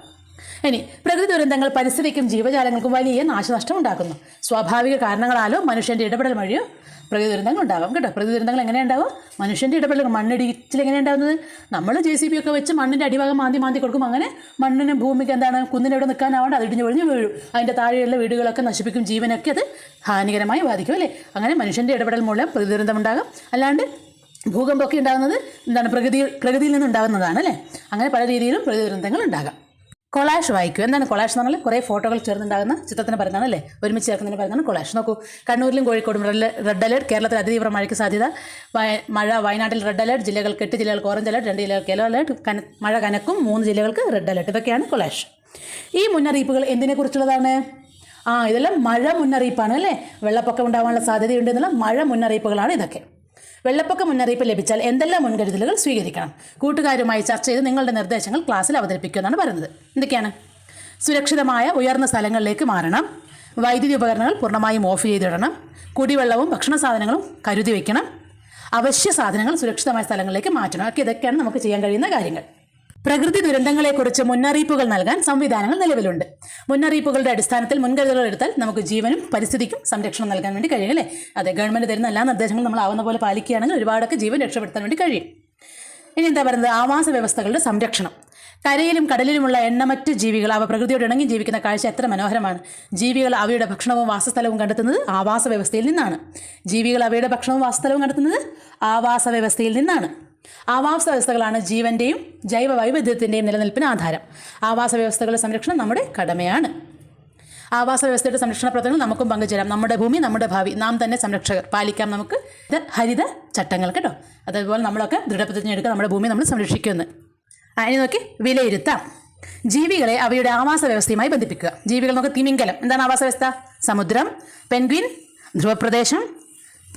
ഇനി പ്രകൃതി ദുരന്തങ്ങൾ പരിസ്ഥിതിക്കും ജീവജാലങ്ങൾക്കും വലിയ നാശനഷ്ടം ഉണ്ടാക്കുന്നു. സ്വാഭാവിക കാരണങ്ങളാലോ മനുഷ്യൻ്റെ ഇടപെടൽ വഴിയോ പ്രകൃതി ദുരന്തങ്ങൾ ഉണ്ടാകാം കേട്ടോ. പ്രകൃതി ദുരന്തങ്ങൾ എങ്ങനെയുണ്ടാവും? മനുഷ്യൻ്റെ ഇടപെടൽ. മണ്ണിടിച്ചിൽ എങ്ങനെയുണ്ടാകുന്നത്? നമ്മൾ JCB ഒക്കെ വെച്ച് മണ്ണിൻ്റെ അടിഭാഗം മാന്തി കൊടുക്കും. അങ്ങനെ മണ്ണിന് ഭൂമിക്ക് എന്താണ് കുന്നിനെവിടെ നിൽക്കാനാവേണ്ട, അത് ഇടിഞ്ഞ് പൊഴിഞ്ഞ് വീഴും. അതിൻ്റെ താഴെയുള്ള വീടുകളൊക്കെ നശിപ്പിക്കും, ജീവനൊക്കെ അത് ഹാനികരമായി ബാധിക്കും അല്ലേ? അങ്ങനെ മനുഷ്യൻ്റെ ഇടപെടൽ മൂലം പ്രകൃതി ദുരന്തം ഉണ്ടാകും. അല്ലാണ്ട് ഭൂകമ്പമൊക്കെ ഉണ്ടാകുന്നത് എന്താണ്? പ്രകൃതിയിൽ നിന്നുണ്ടാകുന്നതാണ് അല്ലേ? അങ്ങനെ പല രീതിയിലും പ്രകൃതി ദുരന്തങ്ങൾ ഉണ്ടാകാം. കൊളാഷ് വായിക്കും. എന്താണ് കൊളാഷ് എന്ന് പറഞ്ഞാൽ? കുറേ ഫോട്ടോകൾ ചേർന്നുണ്ടാകുന്ന ചിത്രത്തിന് പറയുന്നതാണ് അല്ലേ? ഒരുമിച്ച് ചേർക്കുന്നതിന് പറയുന്നതാണ് കൊളാഷ്. നോക്കൂ, കണ്ണൂരിലും കോഴിക്കോടും റെഡ് അലേർട്ട്, കേരളത്തിൽ അതിതീവ്ര മഴയ്ക്ക് സാധ്യത, മഴ, വയനാട്ടിൽ റെഡ് അലേർട്ട്, ജില്ലകൾക്ക് 8 ജില്ലകൾക്ക് ഓറഞ്ച് അലേർട്ട്, 2 ജില്ലകൾക്ക് യെല്ലോ അലേർട്ട്, മഴ കനക്കും, 3 ജില്ലകൾക്ക് റെഡ് അലേർട്ട്. ഇതൊക്കെയാണ് കൊളാഷ്. ഈ മുന്നറിയിപ്പുകൾ എന്തിനെക്കുറിച്ചുള്ളതാണ്? ഇതെല്ലാം മഴ മുന്നറിയിപ്പാണ് അല്ലേ? വെള്ളപ്പൊക്കം ഉണ്ടാകാനുള്ള സാധ്യതയുണ്ട് എന്നുള്ള മഴ മുന്നറിയിപ്പുകളാണ് ഇതൊക്കെ. വെള്ളപ്പൊക്ക മുന്നറിയിപ്പ് ലഭിച്ചാൽ എന്തെല്ലാം മുൻകരുതലുകൾ സ്വീകരിക്കണം? കൂട്ടുകാരുമായി ചർച്ച ചെയ്ത് നിങ്ങളുടെ നിർദ്ദേശങ്ങൾ ക്ലാസ്സിൽ അവതരിപ്പിക്കുമെന്നാണ് പറയുന്നത്. എന്തൊക്കെയാണ്? സുരക്ഷിതമായ ഉയർന്ന സ്ഥലങ്ങളിലേക്ക് മാറണം, വൈദ്യുതി ഉപകരണങ്ങൾ പൂർണ്ണമായും ഓഫ് ചെയ്തിടണം, കുടിവെള്ളവും ഭക്ഷണ സാധനങ്ങളും കരുതി വയ്ക്കണം, അവശ്യ സാധനങ്ങൾ സുരക്ഷിതമായ സ്ഥലങ്ങളിലേക്ക് മാറ്റണം. ഒക്കെ ഇതൊക്കെയാണ് നമുക്ക് ചെയ്യാൻ കഴിയുന്ന കാര്യങ്ങൾ. പ്രകൃതി ദുരന്തങ്ങളെക്കുറിച്ച് മുന്നറിയിപ്പുകൾ നൽകാൻ സംവിധാനങ്ങൾ നിലവിലുണ്ട്. മുന്നറിയിപ്പുകളുടെ അടിസ്ഥാനത്തിൽ മുൻകരുതലുകൾ എടുത്താൽ നമുക്ക് ജീവനും പരിസ്ഥിതിക്കും സംരക്ഷണം നൽകാൻ വേണ്ടി കഴിയും അല്ലേ? അതെ, ഗവൺമെൻറ് തരുന്ന എല്ലാ നിർദ്ദേശങ്ങളും നമ്മൾ ആവുന്ന പോലെ പാലിക്കുകയാണെങ്കിൽ ഒരുപാടൊക്കെ ജീവൻ രക്ഷപ്പെടുത്താൻ വേണ്ടി കഴിയും. ഇനി എന്താ പറയുന്നത്? ആവാസ വ്യവസ്ഥകളുടെ സംരക്ഷണം. കരയിലും കടലിലുമുള്ള എണ്ണമറ്റ് ജീവികൾ അവ പ്രകൃതിയോട് ഇണങ്ങി ജീവിക്കുന്ന കാഴ്ച എത്ര മനോഹരമാണ്. ജീവികൾ അവയുടെ ഭക്ഷണവും വാസസ്ഥലവും കണ്ടെത്തുന്നത് ആവാസ വ്യവസ്ഥയിൽ നിന്നാണ്. ജീവികൾ അവയുടെ ഭക്ഷണവും വാസസ്ഥലവും കണ്ടെത്തുന്നത് ആവാസ വ്യവസ്ഥയിൽ നിന്നാണ്. ആവാസ വ്യവസ്ഥകളാണ് ജീവൻ്റെയും ജൈവ വൈവിധ്യത്തിൻ്റെയും നിലനിൽപ്പിന് ആധാരം. ആവാസ വ്യവസ്ഥകളുടെ സംരക്ഷണം നമ്മുടെ കടമയാണ്. ആവാസ വ്യവസ്ഥയുടെ സംരക്ഷണ പ്രവർത്തനങ്ങൾ നമുക്കും പങ്കുചേരാം. നമ്മുടെ ഭൂമി, നമ്മുടെ ഭാവി, നാം തന്നെ സംരക്ഷകർ. പാലിക്കാം നമുക്ക് ഹരിത ചട്ടങ്ങൾ കേട്ടോ. അതേപോലെ നമ്മളൊക്കെ ദൃഢപ്രതിജ്ഞ എടുക്കുക, നമ്മുടെ ഭൂമി നമ്മൾ സംരക്ഷിക്കുമെന്ന്. അതിന് നോക്കി വിലയിരുത്താം. ജീവികളെ അവയുടെ ആവാസ വ്യവസ്ഥയുമായി ബന്ധിപ്പിക്കുക. ജീവികൾ നോക്കി, തിമിംഗലം എന്താണ് ആവാസ വ്യവസ്ഥ? സമുദ്രം, പെൻഗ്വിൻ ധ്രുവപ്രദേശം,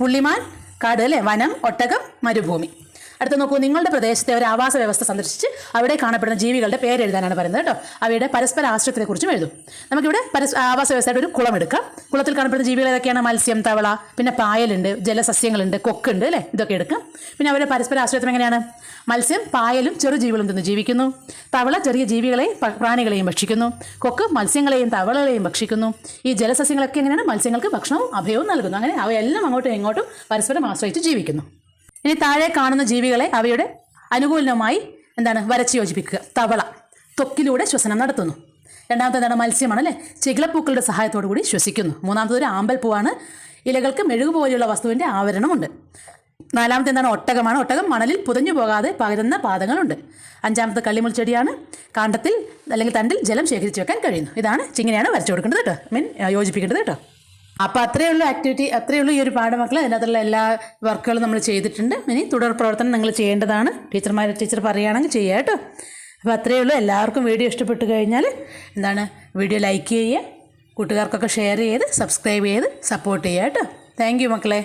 പുള്ളിമാൻ കാട് അല്ലേ, വനം, ഒട്ടകം, മരുഭൂമി. അടുത്ത നോക്കൂ, നിങ്ങളുടെ പ്രദേശത്തെ ഒരു ആവാസ വ്യവസ്ഥ സന്ദർശിച്ച് അവിടെ കാണപ്പെടുന്ന ജീവികളുടെ പേരെഴുതാനാണ് പറയുന്നത് കേട്ടോ. അവയുടെ പരസ്പര ആശ്രയത്തെക്കുറിച്ചും എഴുതും. നമുക്കിവിടെ ആവാസ വ്യവസ്ഥയുടെ ഒരു കുളം എടുക്കാം. കുളത്തിൽ കാണപ്പെടുന്ന ജീവികൾ ഏതൊക്കെയാണ്? മത്സ്യം, തവള, പിന്നെ പായലുണ്ട്, ജലസസ്യങ്ങളുണ്ട്, കൊക്കുണ്ട് അല്ലേ? ഇതൊക്കെ എടുക്കാം. പിന്നെ അവരുടെ പരസ്പര ആശ്രയത്വം എങ്ങനെയാണ്? മത്സ്യം പായലും ചെറുജീവികളും തിന്ന് ജീവിക്കുന്നു. തവള ചെറിയ ജീവികളെയും പ്രാണികളെയും ഭക്ഷിക്കുന്നു. കൊക്ക് മത്സ്യങ്ങളെയും തവളകളെയും ഭക്ഷിക്കുന്നു. ഈ ജലസസ്യങ്ങളൊക്കെ എങ്ങനെയാണ്? മത്സ്യങ്ങൾക്ക് ഭക്ഷണവും അഭയവും നൽകുന്നു. അങ്ങനെ അവയെല്ലാം അങ്ങോട്ടും ഇങ്ങോട്ടും പരസ്പരം ആശ്രയിച്ച് ജീവിക്കുന്നു. ഇനി താഴെ കാണുന്ന ജീവികളെ അവയുടെ അനുകൂലമായി എന്താണ് വരച്ച് യോജിപ്പിക്കുക. തവള ത്വക്കിലൂടെ ശ്വസനം നടത്തുന്നു. രണ്ടാമത്തെ എന്താണ്? മത്സ്യമാണ് അല്ലേ? ചികിളപ്പൂക്കളുടെ സഹായത്തോടു കൂടി ശ്വസിക്കുന്നു. മൂന്നാമത്തെ ഒരു ആമ്പൽപ്പൂവാണ്. ഇലകൾക്ക് മെഴുകു പോലെയുള്ള വസ്തുവിൻ്റെ ആവരണമുണ്ട്. നാലാമത്തെ എന്താണ്? ഒട്ടകമാണ്. ഒട്ടകം മണലിൽ പുതഞ്ഞു പോകാതെ പകരുന്ന പാദങ്ങളുണ്ട്. അഞ്ചാമത്തെ കള്ളിമുൾച്ചെടിയാണ്. കാണ്ഡത്തിൽ അല്ലെങ്കിൽ തണ്ടിൽ ജലം ശേഖരിച്ച് വെക്കാൻ കഴിയുന്നു. ഇതാണ് ഇങ്ങനെയാണ് വരച്ചു കൊടുക്കേണ്ടത് കേട്ടോ, യോജിപ്പിക്കേണ്ടത് കേട്ടോ. അപ്പോൾ അത്രയേ ഉള്ളൂ ആക്ടിവിറ്റി, അത്രയേ ഉള്ളൂ ഈ ഒരു പാഠമക്കൾ. അതിനകത്തുള്ള എല്ലാ വർക്കുകളും നമ്മൾ ചെയ്തിട്ടുണ്ട്. ഇനി തുടർ പ്രവർത്തനം നിങ്ങൾ ചെയ്യേണ്ടതാണ്. ടീച്ചർ പറയുകയാണെങ്കിൽ ചെയ്യുക കേട്ടോ. അപ്പോൾ അത്രയേ ഉള്ളൂ. എല്ലാവർക്കും വീഡിയോ ഇഷ്ടപ്പെട്ട് കഴിഞ്ഞാൽ എന്താണ്, വീഡിയോ ലൈക്ക് ചെയ്യുക, കൂട്ടുകാർക്കൊക്കെ ഷെയർ ചെയ്ത് സബ്സ്ക്രൈബ് ചെയ്ത് സപ്പോർട്ട് ചെയ്യുക കേട്ടോ. താങ്ക് യു മക്കളെ.